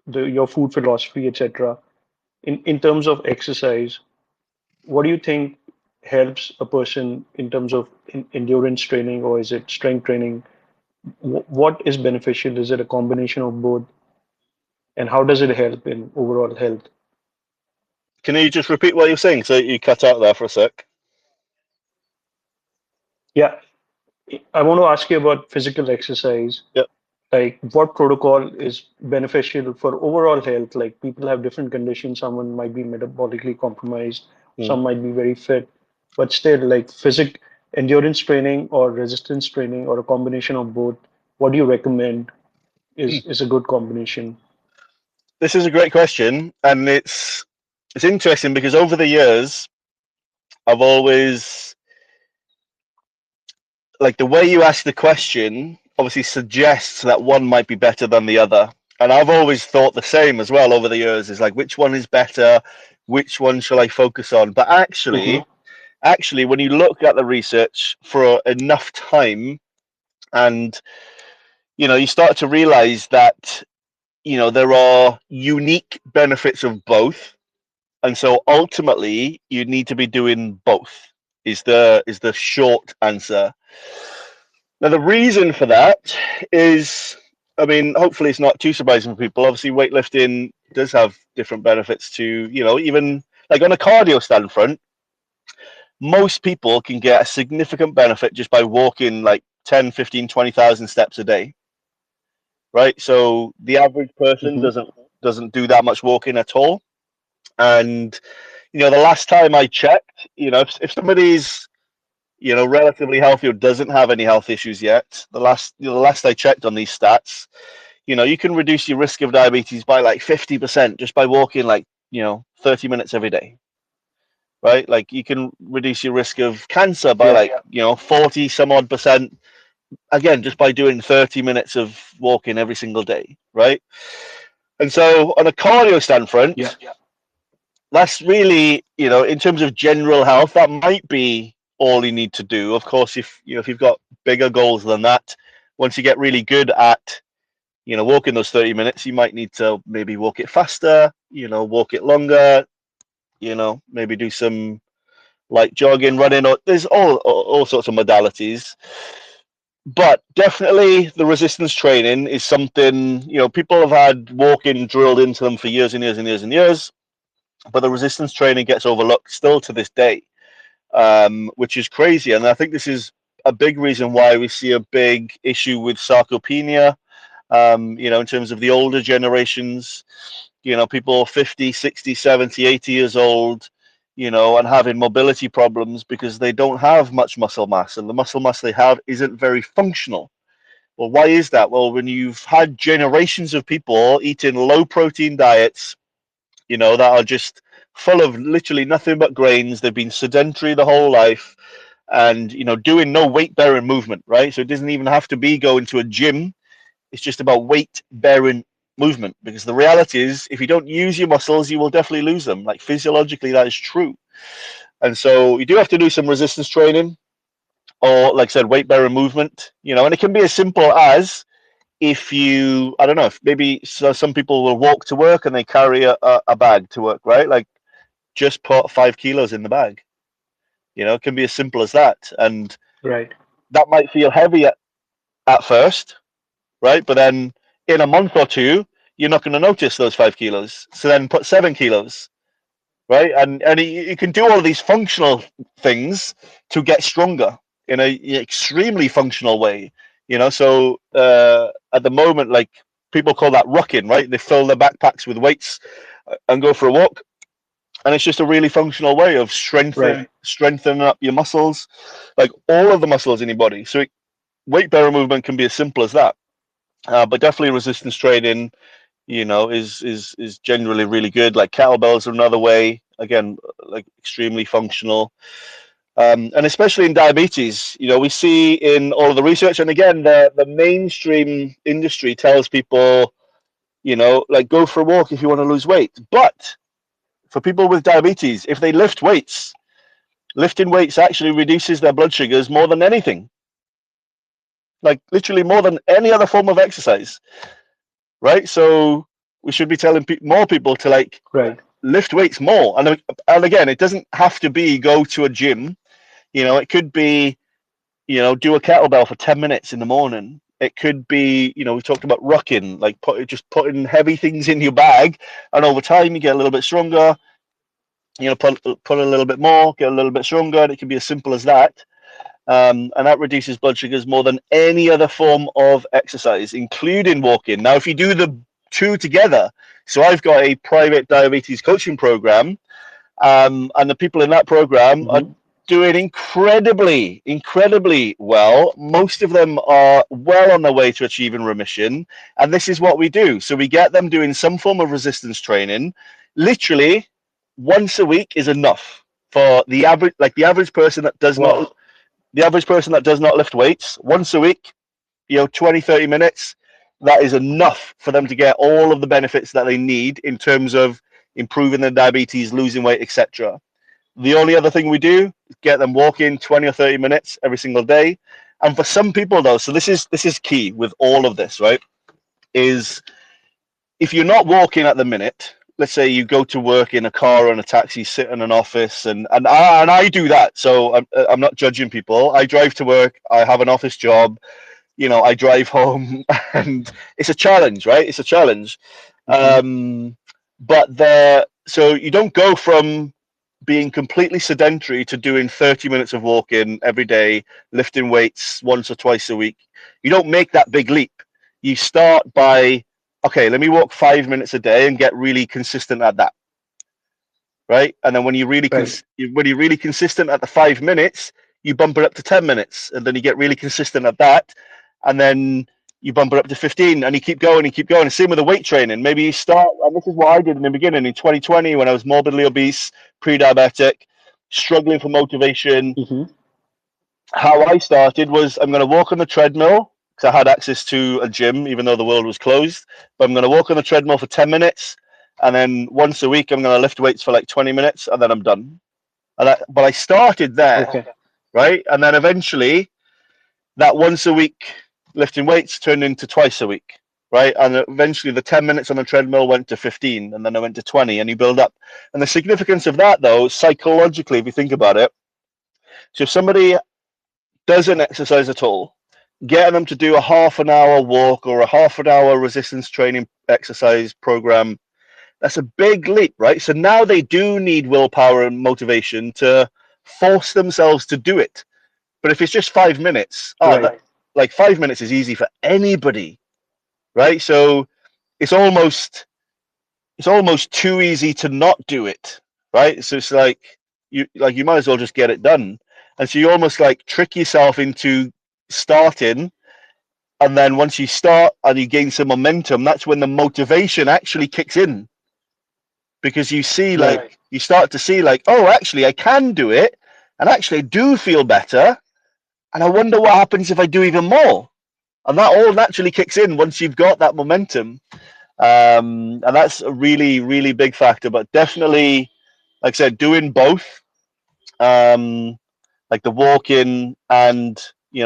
your food philosophy, etc. In terms of exercise, what do you think helps a person in terms of endurance training, or is it strength training? What is beneficial? Is it a combination of both? And how does it help in overall health? Can you just repeat what you're saying? So you cut out there for a sec. Yeah, I want to ask you about physical exercise. Yep. Like, what protocol is beneficial for overall health? Like, people have different conditions. Someone might be metabolically compromised, Mm. some might be very fit, but still, like, endurance training or resistance training or a combination of both. What do you recommend is a good combination? This is a great question, and it's interesting because over the years, I've always like the way you ask the question obviously suggests that one might be better than the other. And I've always thought the same as well over the years, is like which one is better, which one shall I focus on? But Hmm. actually when you look at the research for enough time and you start to realize that there are unique benefits of both, and so ultimately you need to be doing both is the short answer. Now, the reason for that is, I mean, hopefully it's not too surprising for people. Obviously, weightlifting does have different benefits to, even Like on a cardio standpoint, most people can get a significant benefit just by walking like 10, 15, 20,000 steps a day, right? So the average person Mm-hmm. doesn't do that much walking at all. And the last time I checked, if somebody's relatively healthy or doesn't have any health issues yet, the last I checked on these stats, you can reduce your risk of diabetes by like 50% just by walking like 30 minutes every day, right? Like you can reduce your risk of cancer by Yeah. like 40 some odd percent, again, just by doing 30 minutes of walking every single day, right? And so on a cardio Yeah. standpoint, that's really, in terms of general health, that might be all you need to do. Of course, if you've got bigger goals than that, once you get really good at walking those 30 minutes, you might need to maybe walk it faster, walk it longer, maybe do some like jogging, running, or there's all sorts of modalities. But definitely the resistance training is something, people have had walking drilled into them for years and years and years and years, but the resistance training gets overlooked still to this day, which is crazy. And I think this is a big reason why we see a big issue with sarcopenia, in terms of the older generations, people 50, 60, 70, 80 years old, and having mobility problems because they don't have much muscle mass, and the muscle mass they have isn't very functional. Well, why is that? Well, when you've had generations of people eating low protein diets, that are just full of literally nothing but grains, they've been sedentary the whole life, and doing no weight bearing movement, right? So it doesn't even have to be going to a gym. It's just about weight bearing movement, because the reality is if you don't use your muscles, you will definitely lose them. Like physiologically, that is true. And so you do have to do some resistance training, or like I said, weight bearing movement, and it can be as simple as, if you, I don't know, if maybe some people will walk to work and they carry a bag to work, right? Like just put 5 kilos in the bag. It can be as simple as that. And Right. that might feel heavy at first, right? But then in a month or two, you're not going to notice those 5 kilos. So then put 7 kilos, right? And you can do all of these functional things to get stronger in a extremely functional way. So at the moment, like people call that rucking, right? They fill their backpacks with weights and go for a walk, and it's just a really functional way of Right. strengthening up your muscles, like all of the muscles in your body. So weight bearing movement can be as simple as that. But definitely resistance training, is generally really good. Like kettlebells are another way, again, like extremely functional. And especially in diabetes, we see in all of the research, and again, the mainstream industry tells people, like go for a walk if you want to lose weight. But for people with diabetes, if they lift weights, lifting weights actually reduces their blood sugars more than anything, like literally more than any other form of exercise, right? So we should be telling more people to like Right. lift weights more. And again, it doesn't have to be go to a gym. It could be, do a kettlebell for 10 minutes in the morning. It could be, we talked about rucking, like just putting heavy things in your bag, and over time you get a little bit stronger. Put a little bit more, get a little bit stronger, and it can be as simple as that. And that reduces blood sugars more than any other form of exercise, including walking. Now, if you do the two together, so I've got a private diabetes coaching program, and the people in that program are Mm-hmm. doing incredibly, incredibly well. Most of them are well on their way to achieving remission. And this is what we do. So we get them doing some form of resistance training. Literally, once a week is enough for the average person that does Wow. not lift weights. Once a week, 20, 30 minutes, that is enough for them to get all of the benefits that they need in terms of improving their diabetes, losing weight, etc. The only other thing we do is get them walking 20 or 30 minutes every single day. And for some people though, so this is key with all of this, right? Is if you're not walking at the minute, let's say you go to work in a car or in a taxi, sit in an office, and I do that. So I'm not judging people. I drive to work. I have an office job. I drive home, and it's a challenge, right? It's a challenge. Mm-hmm. But so you don't go from being completely sedentary to doing 30 minutes of walking every day, lifting weights once or twice a week. You don't make that big leap. You start by, okay, let me walk 5 minutes a day and get really consistent at that, right? And then when you're really consistent at the 5 minutes, you bump it up to 10 minutes, and then you get really consistent at that, and then you bump it up to 15, and you keep going and keep going. Same with the weight training. Maybe you start, and this is what I did in the beginning in 2020 when I was morbidly obese, pre-diabetic, struggling for motivation. Mm-hmm. How I started was I'm going to walk on the treadmill because I had access to a gym, even though the world was closed. But I'm going to walk on the treadmill for 10 minutes. And then once a week, I'm going to lift weights for like 20 minutes, and then I'm done. But I started there, Okay. right? And then eventually, that once a week lifting weights turned into twice a week, right? And eventually, the 10 minutes on the treadmill went to 15, and then I went to 20, and you build up. And the significance of that, though, psychologically, if you think about it, so if somebody doesn't exercise at all, getting them to do a half an hour walk or a half an hour resistance training exercise program, that's a big leap, right? So now they do need willpower and motivation to force themselves to do it. But if it's just 5 minutes, Right. like 5 minutes is easy for anybody, right? So it's almost too easy to not do it, right? So it's like you might as well just get it done. And so you almost like trick yourself into starting, and then once you start and you gain some momentum, that's when the motivation actually kicks in, because you see Right. you start to see like, oh, actually I can do it, and actually I do feel better, and I wonder what happens if I do even more. And that all naturally kicks in once you've got that momentum. And that's a really, really big factor. But definitely, like I said, doing both, like the walking and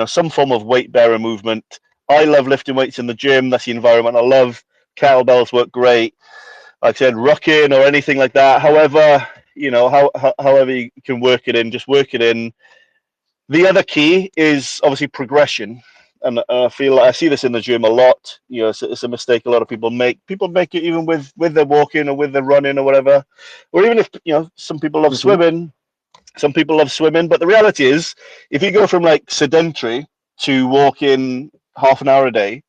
some form of weight bearer movement. I love lifting weights in the gym. That's the environment I love. Kettlebells work great. Like I said, rucking or anything like that. However, however you can work it in, just work it in. The other key is obviously progression. And I feel like I see this in the gym a lot. It's a mistake a lot of people make. People make it even with their walking or with their running or whatever. Or even if, some people love Mm-hmm. swimming. Some people love swimming. But the reality is, if you go from like sedentary to walking half an hour a day,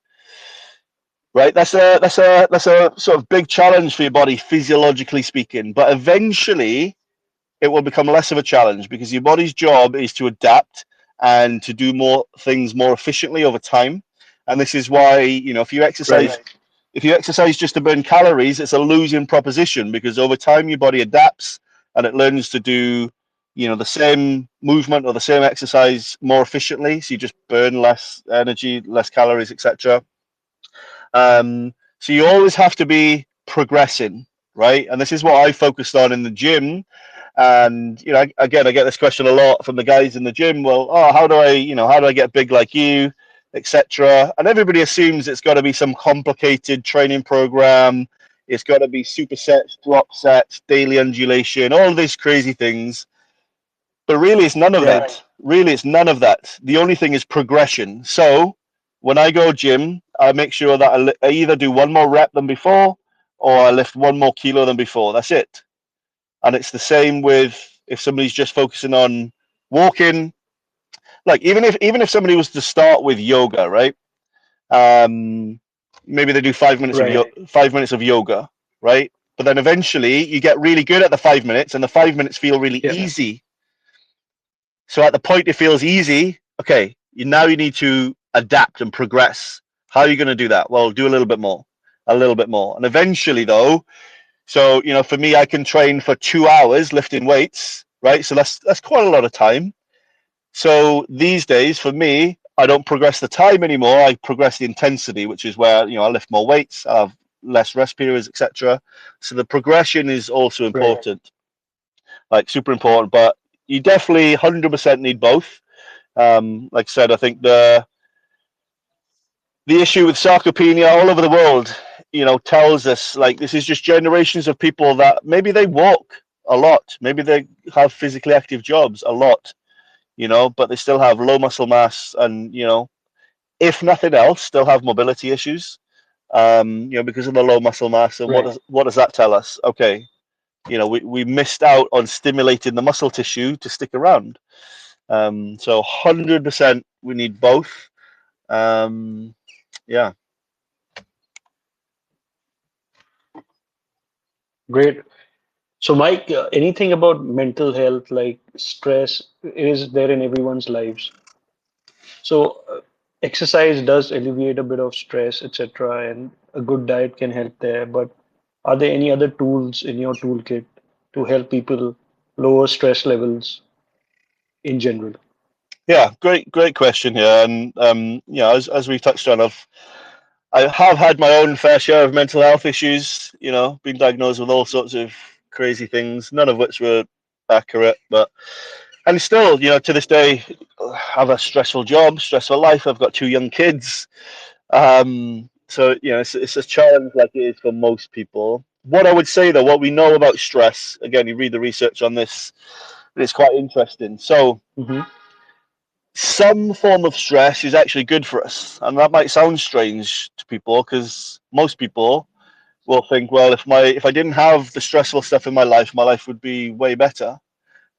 right? That's a sort of big challenge for your body, physiologically speaking. But eventually, it will become less of a challenge because your body's job is to adapt and to do more things more efficiently over time. And this is why, if you exercise, Right. if you exercise just to burn calories, it's a losing proposition, because over time your body adapts and it learns to do, the same movement or the same exercise more efficiently. So you just burn less energy, less calories, etc. So you always have to be progressing, right? And this is what I focused on in the gym. And again, I get this question a lot from the guys in the gym. Well, how do I get big like you, etc. And everybody assumes it's got to be some complicated training program. It's got to be supersets, drop sets, daily undulation, all these crazy things. But really, it's none of Right. that. Really, it's none of that. The only thing is progression. So when I go gym, I make sure that I either do one more rep than before, or I lift one more kilo than before. That's it. And it's the same with if somebody's just focusing on walking. Like even if somebody was to start with yoga, right? Maybe they do 5 minutes of Right. 5 minutes of yoga, right? But then eventually you get really good at the 5 minutes, and the 5 minutes feel really Yeah. easy. So at the point it feels easy, okay, you need to adapt and progress. How are you going to do that? Well, do a little bit more, and eventually, though. So for me, I can train for 2 hours lifting weights, right? So that's quite a lot of time. So these days, for me, I don't progress the time anymore. I progress the intensity, which is where I lift more weights, I have less rest periods, etc. So the progression is also Right. important, like super important. But you definitely 100% need both. Like I said, I think the issue with sarcopenia all over the world, tells us like this is just generations of people that maybe they walk a lot, maybe they have physically active jobs a lot, but they still have low muscle mass, and if nothing else, still have mobility issues, because of the low muscle mass. And Right. what does that tell us? Okay, we missed out on stimulating the muscle tissue to stick around. So 100% we need both. Yeah. Great. So, Mike, anything about mental health, like stress, is there in everyone's lives? So, exercise does alleviate a bit of stress, etc., and a good diet can help there. But are there any other tools in your toolkit to help people lower stress levels in general? Yeah, great question here. And as we touched on, I have had my own fair share of mental health issues, been diagnosed with all sorts of crazy things, none of which were accurate, and still, to this day, I have a stressful job, stressful life. I've got two young kids. So, it's a challenge like it is for most people. What I would say, though, what we know about stress, again, you read the research on this, it's quite interesting. So, Hmm. some form of stress is actually good for us. And that might sound strange to people because most people will think, well, if I didn't have the stressful stuff in my life would be way better.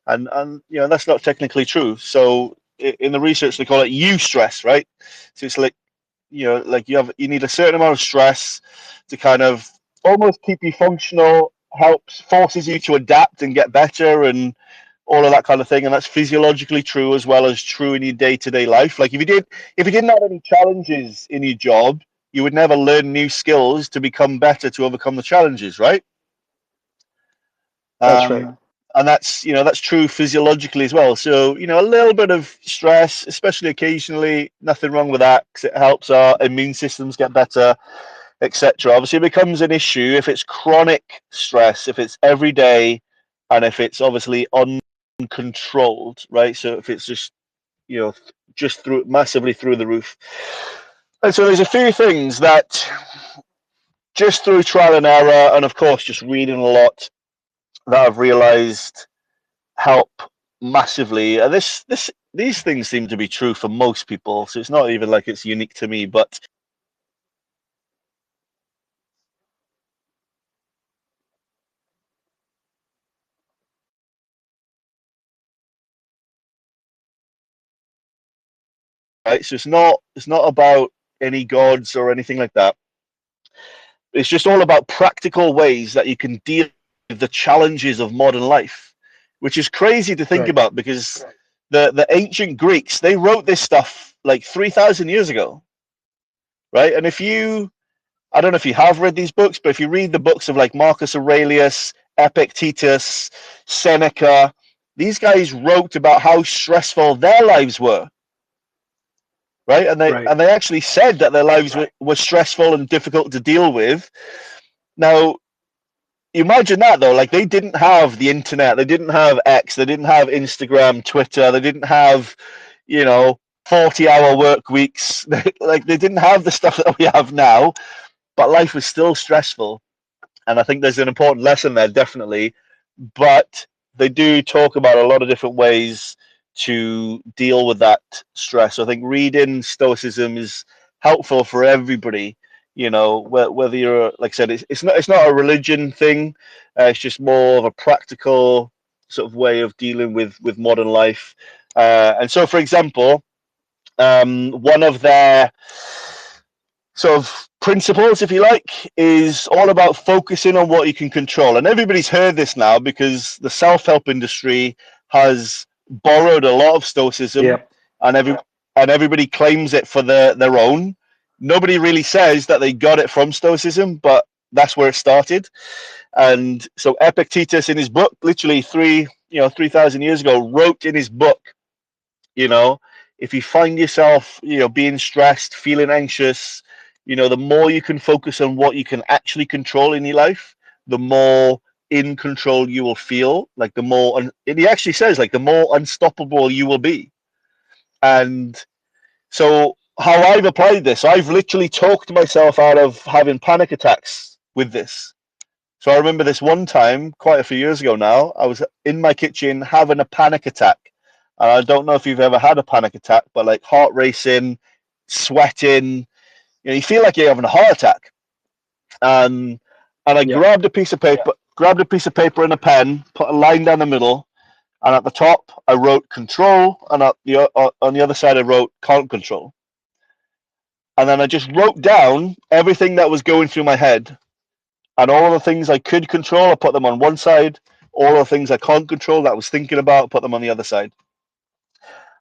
And that's not technically true. So in the research they call it eustress, right? So it's like like you need a certain amount of stress to kind of almost keep you functional, helps forces you to adapt and get better and all of that kind of thing. And that's physiologically true as well as true in your day-to-day life. Like if you didn't have any challenges in your job, you would never learn new skills to become better to overcome the challenges, right? That's right. And that's true physiologically as well. So a little bit of stress, especially occasionally, nothing wrong with that because it helps our immune systems get better, etc. Obviously, it becomes an issue if it's chronic stress, if it's every day, and if it's obviously uncontrolled, right? So if it's just through massively through the roof. And so there's a few things that just through trial and error, and of course just reading a lot, that I've realized help massively. And these things seem to be true for most people, so it's not even like it's unique to me. But right, so it's not about any gods or anything like that. It's just all about practical ways that you can deal with the challenges of modern life, which is crazy to think Right. about because the ancient Greeks, they wrote this stuff like 3,000 years ago, right? And I don't know if you have read these books, but if you read the books of like Marcus Aurelius, Epictetus, Seneca, these guys wrote about how stressful their lives were, right? And they Right. and they actually said that their lives were stressful and difficult to deal with. Now, imagine that though, like they didn't have the internet, they didn't have X, they didn't have Instagram, Twitter, they didn't have, 40-hour work weeks. Like they didn't have the stuff that we have now, but life was still stressful. And I think there's an important lesson there, definitely. But they do talk about a lot of different ways to deal with that stress. So I think reading Stoicism is helpful for everybody. Whether you're, like I said, it's not a religion thing. It's just more of a practical sort of way of dealing with modern life. And so, for example, one of their sort of principles, if you like, is all about focusing on what you can control. And everybody's heard this now because the self-help industry has borrowed a lot of Stoicism, Yeah. and everybody claims it for their own. Nobody really says that they got it from Stoicism, but that's where it started. And so Epictetus, in his book, literally 3,000 years ago, wrote in his book, you know if you find yourself being stressed, feeling anxious, the more you can focus on what you can actually control in your life, the more in control you will feel. Like the more he actually says, like the more unstoppable you will be. And so how I've applied this, I've literally talked myself out of having panic attacks with this. So I remember this one time, quite a few years ago now, I was in my kitchen having a panic attack. And I don't know if you've ever had a panic attack, but like heart racing, sweating, you feel like you're having a heart attack. And I Yeah. grabbed a piece of paper. grabbed a piece of paper and a pen, put a line down the middle, and at the top I wrote control, and on the other side I wrote can't control. And then I just wrote down everything that was going through my head, and all the things I could control, I put them on one side. All the things I can't control that I was thinking about, put them on the other side.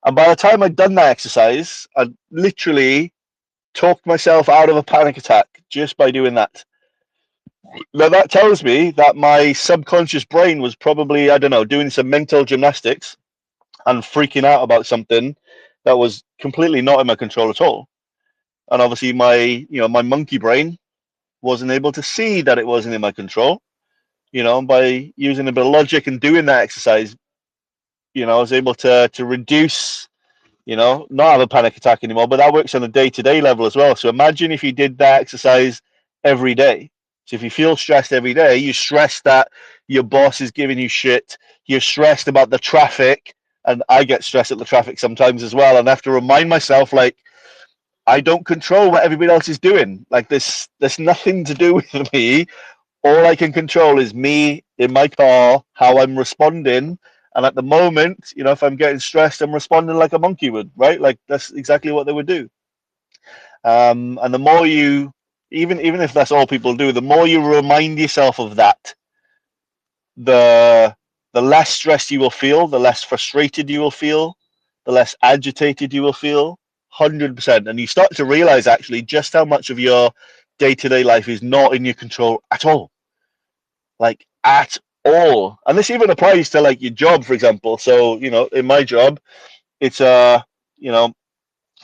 And by the time I'd done that exercise, I literally talked myself out of a panic attack just by doing that. Now that tells me that my subconscious brain was probably, I don't know, doing some mental gymnastics and freaking out about something that was completely not in my control at all. And obviously my monkey brain wasn't able to see that it wasn't in my control. By using a bit of logic and doing that exercise, I was able to reduce, not have a panic attack anymore. But that works on a day-to-day level as well. So imagine if you did that exercise every day. So if you feel stressed every day, you're stressed that your boss is giving you shit, you're stressed about the traffic, and I get stressed at the traffic sometimes as well, and I have to remind myself, like, I don't control what everybody else is doing. Like, there's nothing to do with me. All I can control is me in my car, how I'm responding. And at the moment, if I'm getting stressed, I'm responding like a monkey would, right? Like, that's exactly what they would do. And the more you, even if that's all people do, the more you remind yourself of that, the less stressed you will feel, the less frustrated you will feel, the less agitated you will feel, 100%. And you start to realize actually just how much of your day-to-day life is not in your control at all. Like, at all. And this even applies to, like, your job, for example. So, in my job, it's a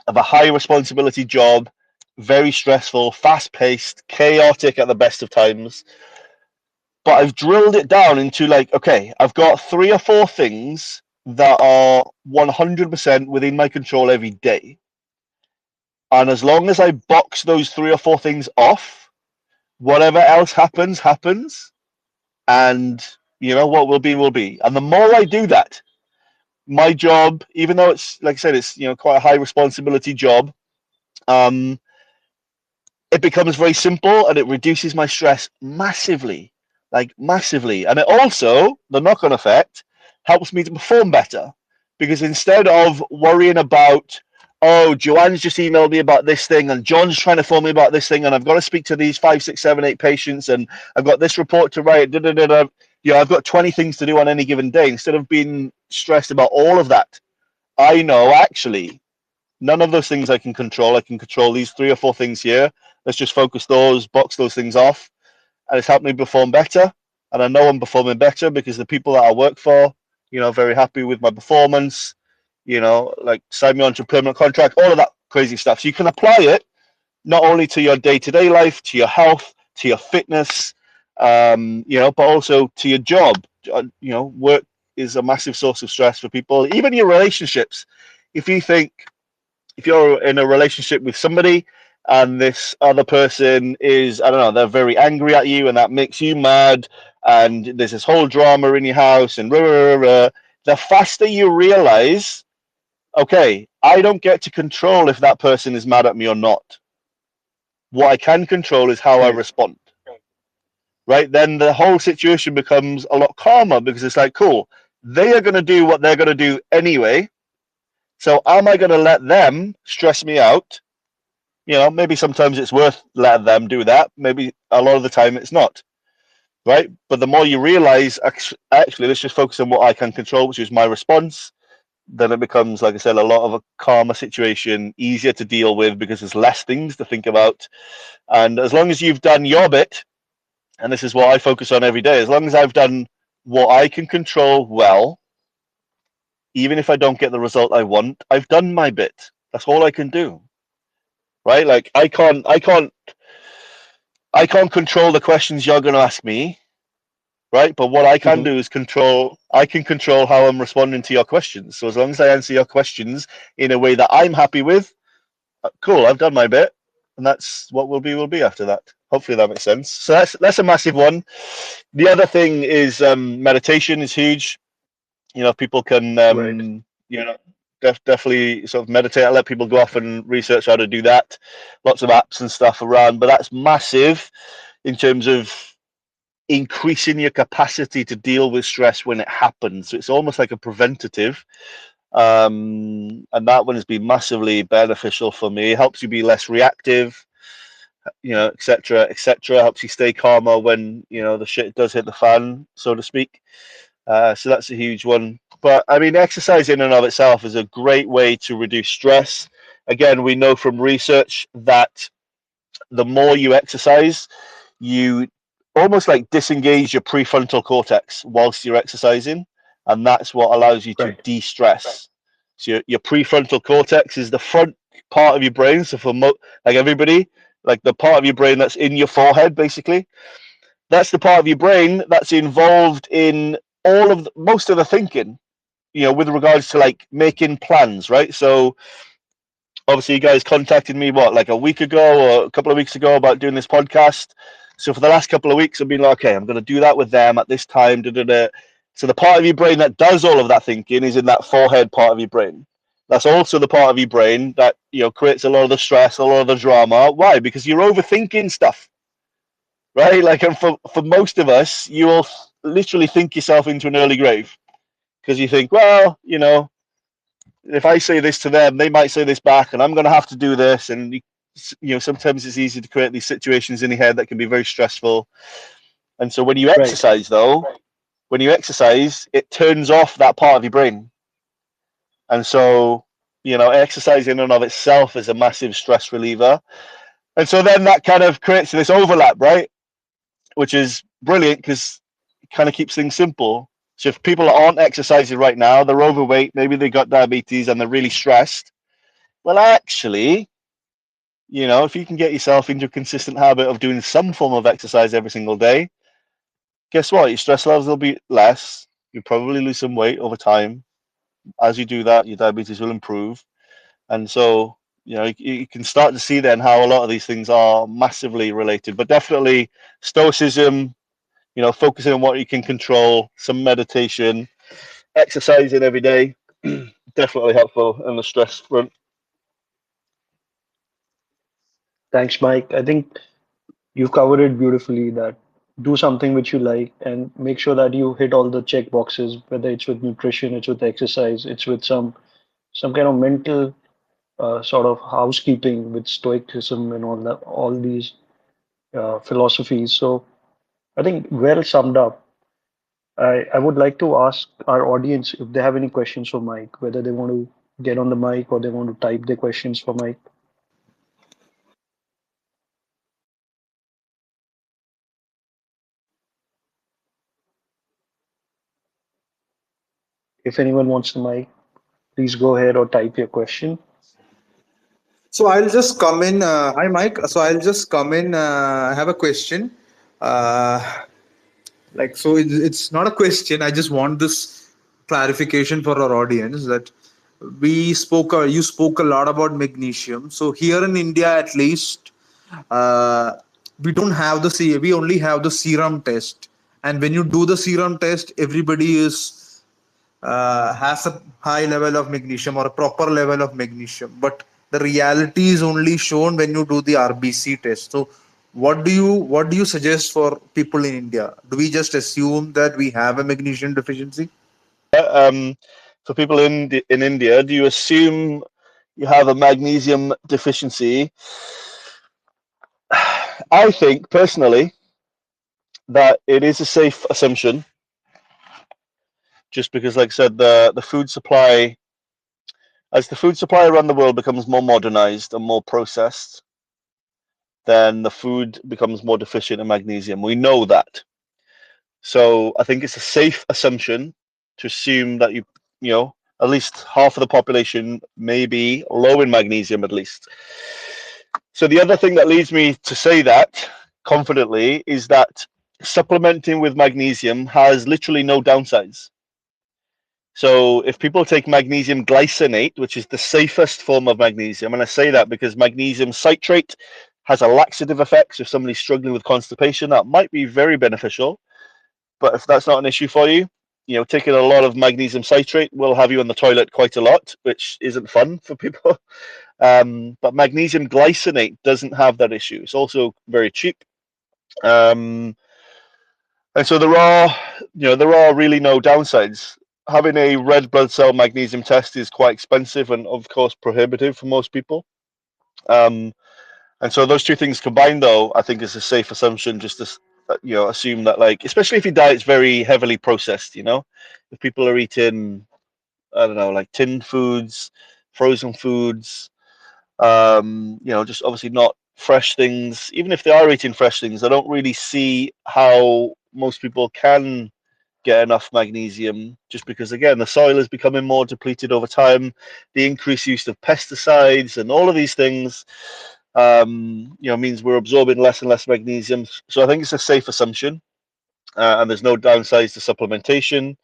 high responsibility job, very stressful, fast-paced, chaotic at the best of times. But I've drilled it down into, like, okay, I've got 3 or 4 things that are 100% within my control every day. And as long as I box those 3 or 4 things off, whatever else happens, happens. And what will be, will be. And the more I do that, my job, even though it's, like I said, it's quite a high responsibility job, it becomes very simple and it reduces my stress massively, like massively. And it also, the knock-on effect, helps me to perform better, because instead of worrying about, oh, Joanne's just emailed me about this thing, and John's trying to phone me about this thing, and I've got to speak to these 5, 6, 7, 8 patients, and I've got this report to write, I've got 20 things to do on any given day. Instead of being stressed about all of that, I know actually none of those things I can control. I can control these 3 or 4 things here. Let's just focus those, box those things off, and it's helped me perform better. And I know I'm performing better because the people that I work for, very happy with my performance. Like, sign me on to a permanent contract, all of that crazy stuff. So you can apply it not only to your day-to-day life, to your health, to your fitness, but also to your job. Work is a massive source of stress for people, even your relationships. If you're in a relationship with somebody and this other person is, I don't know, they're very angry at you and that makes you mad, and there's this whole drama in your house, and the faster you realize, okay, I don't get to control if that person is mad at me or not. What I can control is how I respond. Right? Then the whole situation becomes a lot calmer, because it's like, cool, they are going to do what they're going to do anyway. So am I going to let them stress me out? Maybe sometimes it's worth letting them do that. Maybe a lot of the time it's not. Right? But the more you realize, actually, let's just focus on what I can control, which is my response. Then it becomes, like I said, a lot of a calmer situation, easier to deal with, because there's less things to think about. And as long as you've done your bit, and this is what I focus on every day, as long as I've done what I can control well, even if I don't get the result I want, I've done my bit. That's all I can do. Right? Like, I can't control the questions you're going to ask me, right? But what I can do is control how I'm responding to your questions. So as long as I answer your questions in a way that I'm happy with, cool, I've done my bit, and that's what will be after that. Hopefully that makes sense. So that's a massive one. The other thing is meditation is huge. People can right. Definitely sort of meditate. I let people go off and research how to do that. Lots of apps and stuff around, but that's massive in terms of increasing your capacity to deal with stress when it happens. So it's almost like a preventative. And that one has been massively beneficial for me. It helps you be less reactive, etc., etc. Helps you stay calmer when, the shit does hit the fan, so to speak. So that's a huge one. But I mean, exercise in and of itself is a great way to reduce stress. Again, we know from research that the more you exercise, you almost like disengage your prefrontal cortex whilst you're exercising, and that's what allows you to Right. de-stress. So your prefrontal cortex is the front part of your brain. So for like everybody, like the part of your brain that's in your forehead, basically, that's the part of your brain that's involved in most of the thinking. With regards to like making plans, right? So obviously you guys contacted me like a week ago or a couple of weeks ago about doing this podcast. So for the last couple of weeks I've been like, okay, I'm going to do that with them at this time. Da, da, da. So the part of your brain that does all of that thinking is in that forehead part of your brain. That's also the part of your brain that creates a lot of the stress, a lot of the drama. Why? Because you're overthinking stuff, right? Like, and for most of us, you will literally think yourself into an early grave because you think, well, if I say this to them, they might say this back, and I'm going to have to do this. And sometimes it's easy to create these situations in your head that can be very stressful. And so when you Right. exercise, though, it turns off that part of your brain. And so, exercise in and of itself is a massive stress reliever. And so then that kind of creates this overlap, right? Which is brilliant because it kind of keeps things simple. So if people aren't exercising right now, they're overweight, maybe they got diabetes and they're really stressed. Well, actually, if you can get yourself into a consistent habit of doing some form of exercise every single day, guess what? Your stress levels will be less. You'll probably lose some weight over time. As you do that, your diabetes will improve. And so, you can start to see then how a lot of these things are massively related. But definitely stoicism, focusing on what you can control, some meditation, exercising every day, definitely helpful on the stress front. Thanks, Mike. I think you've covered it beautifully that do something which you like and make sure that you hit all the check boxes, whether it's with nutrition, it's with exercise, it's with some kind of mental sort of housekeeping with stoicism and all these philosophies. So I think well summed up. I would like to ask our audience if they have any questions for Mike, whether they want to get on the mic or they want to type their questions for Mike. If anyone wants the mic, please go ahead or type your question. So I'll just come in. Hi, Mike. So I'll just come in. I have a question. Uh, it's not a question. I just want this clarification for our audience that you spoke a lot about magnesium. So here in India, at least, uh, we don't have we only have the serum test. And when you do the serum test, everybody has a high level of magnesium or a proper level of magnesium, but the reality is only shown when you do the RBC test. So what do you suggest for people in India? Do we just assume that we have a magnesium deficiency? For people in India, do you assume you have a magnesium deficiency? I think personally that it is a safe assumption, just because, like I said, the food supply, as the food supply around the world becomes more modernized and more processed, then the food becomes more deficient in magnesium. We know that. So I think it's a safe assumption to assume that at least half of the population may be low in magnesium at least. So the other thing that leads me to say that confidently is that supplementing with magnesium has literally no downsides. So if people take magnesium glycinate, which is the safest form of magnesium, and I say that because magnesium citrate has a laxative effect. So if somebody's struggling with constipation, that might be very beneficial. But if that's not an issue for you, taking a lot of magnesium citrate will have you on the toilet quite a lot, which isn't fun for people. But magnesium glycinate doesn't have that issue. It's also very cheap. And so there are really no downsides. Having a red blood cell magnesium test is quite expensive and of course prohibitive for most people. Um, and so those two things combined, though, I think is a safe assumption. Just to assume that, like, especially if your diet's very heavily processed, if people are eating, I don't know, like tinned foods, frozen foods, just obviously not fresh things. Even if they are eating fresh things, I don't really see how most people can get enough magnesium, just because, again, the soil is becoming more depleted over time, the increased use of pesticides and all of these things means we're absorbing less and less magnesium. So I think it's a safe assumption, and there's no downsides to supplementation.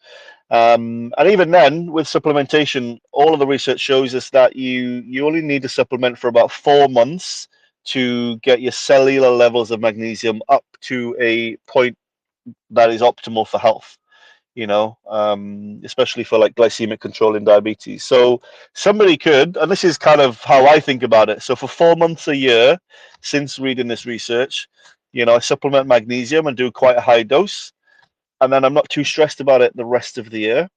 And even then, with supplementation, all of the research shows us that you only need to supplement for about 4 months to get your cellular levels of magnesium up to a point that is optimal for health. Especially for like glycemic control in diabetes. So somebody could, and this is kind of how I think about it. So for 4 months a year, since reading this research, I supplement magnesium and do quite a high dose, and then I'm not too stressed about it the rest of the year.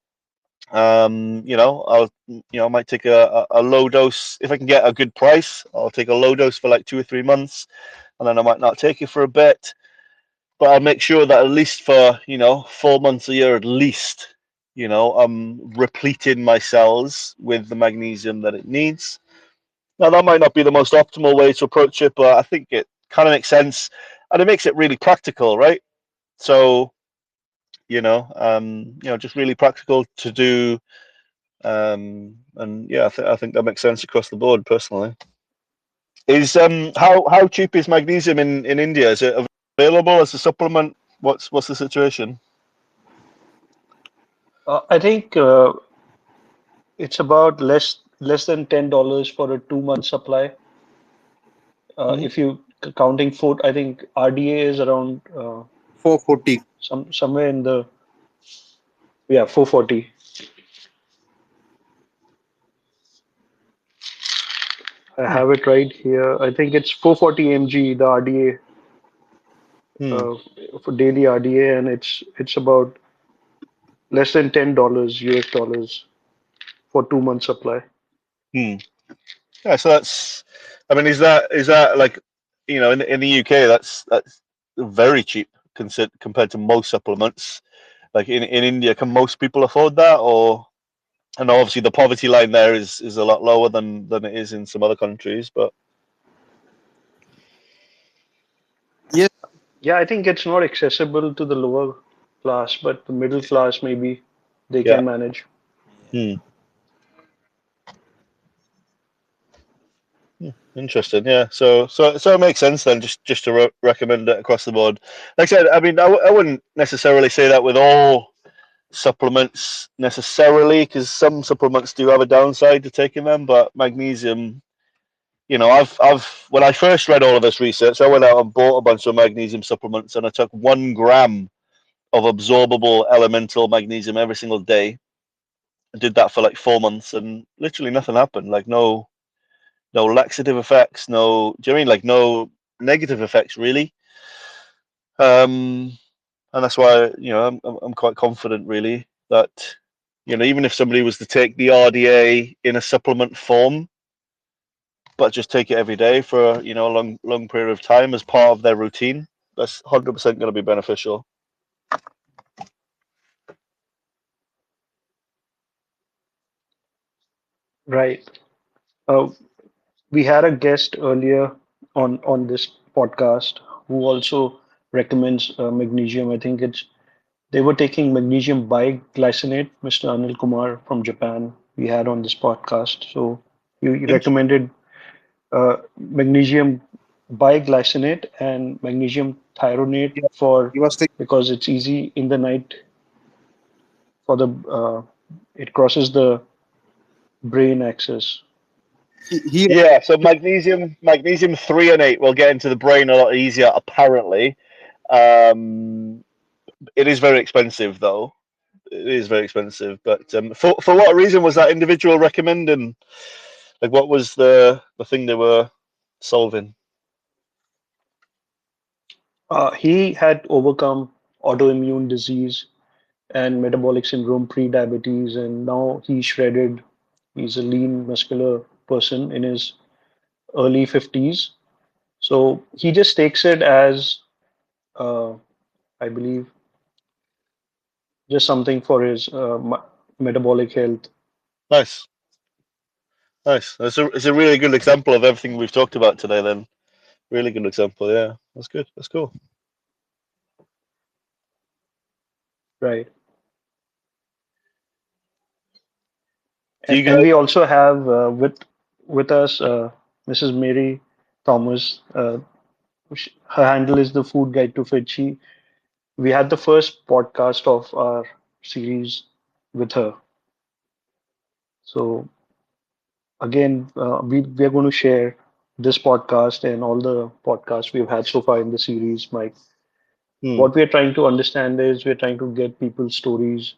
I might take a low dose if I can get a good price. I'll take a low dose for like 2 or 3 months, and then I might not take it for a bit, but I'll make sure that at least for 4 months a year at least, I'm repleting my cells with the magnesium that it needs. Now that might not be the most optimal way to approach it, but I think it kind of makes sense, and it makes it really practical, right? So just really practical to do, and yeah, I think that makes sense across the board. Personally, is how cheap is magnesium in India? Is it available as a supplement? What's the situation? I think it's about less than $10 for a 2 month supply. Mhm. If you counting food, I think RDA is around 440. somewhere in the, yeah, 440. I have it right here. I think it's 440 mg, the RDA, Hmm. uh, for daily RDA, and it's about less than $10 US dollars for 2 month supply. Hmm. Yeah, so that's. I mean, is that like, in the UK, that's very cheap compared to most supplements. Like in India, can most people afford that? Or and obviously the poverty line there is a lot lower than it is in some other countries, but Yes. Yeah, I think it's not accessible to the lower class, but the middle class maybe they yeah. can manage. Hmm. Interesting. Yeah. So it makes sense then, just to recommend it across the board. Like I said, I mean, I wouldn't necessarily say that with all supplements necessarily, because some supplements do have a downside to taking them, but magnesium, I've when I first read all of this research, I went out and bought a bunch of magnesium supplements, and I took 1 gram of absorbable elemental magnesium every single day. I did that for like 4 months, and literally nothing happened. Like no laxative effects, no. Do you know what I mean, like, no negative effects really? Um, and that's why I'm quite confident really that even if somebody was to take the RDA in a supplement form, but just take it every day for a long period of time as part of their routine, that's 100% going to be beneficial. Right. Uh, we had a guest earlier on this podcast who also recommends magnesium. I think it's they were taking magnesium biglycinate, Mr. Anil Kumar from Japan. We had on this podcast, so he Int- recommended magnesium biglycinate and magnesium thioronate Yeah. for He was taking. because it's easy in the night for the it crosses the brain axis. He yeah, so magnesium 3 and 8 will get into the brain a lot easier apparently. um it is very expensive though. It is very expensive, but for what reason was that individual recommending? Like, what was the thing they were solving? He had overcome autoimmune disease and metabolic syndrome, pre-diabetes, and now he's shredded. He's a lean, muscular person in his early 50s. So he just takes it as, I believe, just something for his metabolic health. Nice, nice. It's a really good example of everything we've talked about today. Then, really good example. Yeah, that's good. That's cool. Right. Do you And guys? we also have with us Mrs. Mary Thomas. Her handle is the Food Guide to Fit. We had the first podcast of our series with her. So again, we are going to share this podcast and all the podcasts we've had so far in the series, Mike. Hmm, What we are trying to understand is we're trying to get people's stories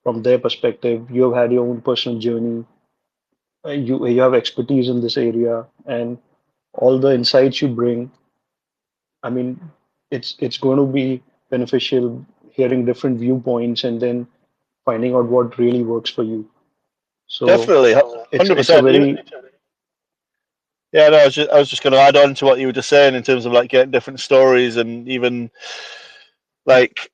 from their perspective. You have had your own personal journey. You have expertise in this area, and all the insights you bring. I mean, it's going to be beneficial hearing different viewpoints and then finding out what really works for you. So definitely, it's hundred it's a percent. very Yeah, no, I was just going to add on to what you were just saying in terms of like getting different stories and like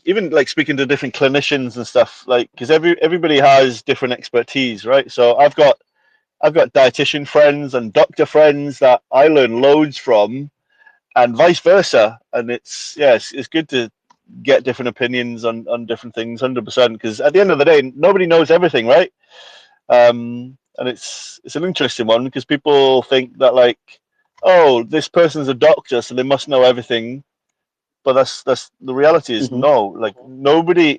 even like speaking to different clinicians and stuff. Like because everybody has different expertise, right? So I've got dietitian friends and doctor friends that I learn loads from, and vice versa. And it's good to get different opinions on different things, 100%. Because at the end of the day, nobody knows everything, right? And it's an interesting one because people think that like, oh, this person's a doctor, so they must know everything. But that's the reality is Mhm. no, nobody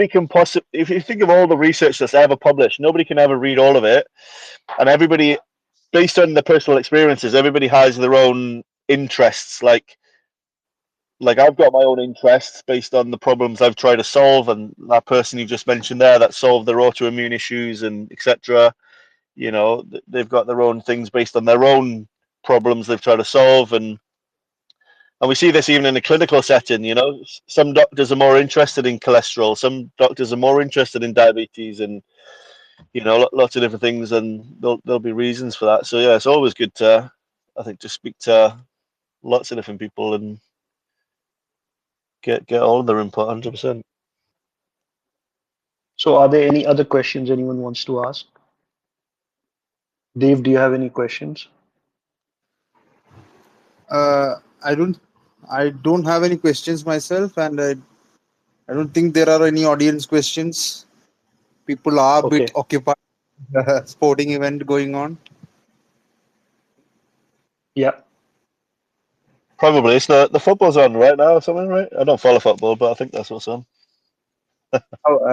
can possibly. If you think of all the research that's ever published, nobody can ever read all of it, and everybody based on their personal experiences, everybody has their own interests. Like I've got my own interests based on the problems I've tried to solve, and that person you just mentioned there that solved their autoimmune issues and etc. They've got their own things based on their own problems they've tried to solve, and we see this even in a clinical setting. Some doctors are more interested in cholesterol, some doctors are more interested in diabetes, and lots of different things, and there'll be reasons for that. So yeah, it's always good to, I think, to speak to lots of different people and get all of their input. 100%. So are there any other questions anyone wants to ask? Dave, do you have any questions? Uh, I don't. I don't have any questions myself, and I don't think there are any audience questions. People are a bit Okay. occupied. Sporting event going on. Yeah. Probably it's the football's on right now or something, right? I don't follow football, but I think that's what's on.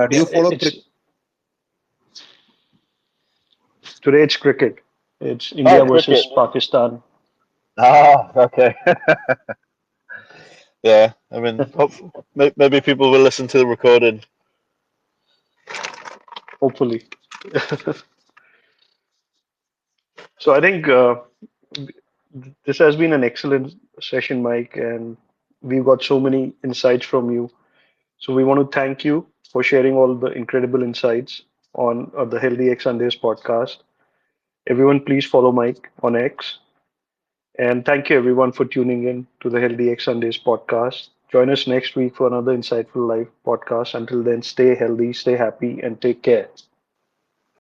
Do Yeah. you follow It's cricket? today it's cricket. It's Oh, India cricket. versus Pakistan. Ah, okay. Yeah, I mean, maybe people will listen to the recording. Hopefully. So I think this has been an excellent session, Mike, and we've got so many insights from you. So we want to thank you for sharing all the incredible insights on the Healthy X Sundays podcast. Everyone, please follow Mike on X. And thank you, everyone, for tuning in to the Healthy X Sundays podcast. Join us next week for another insightful live podcast. Until then, stay healthy, stay happy, and take care.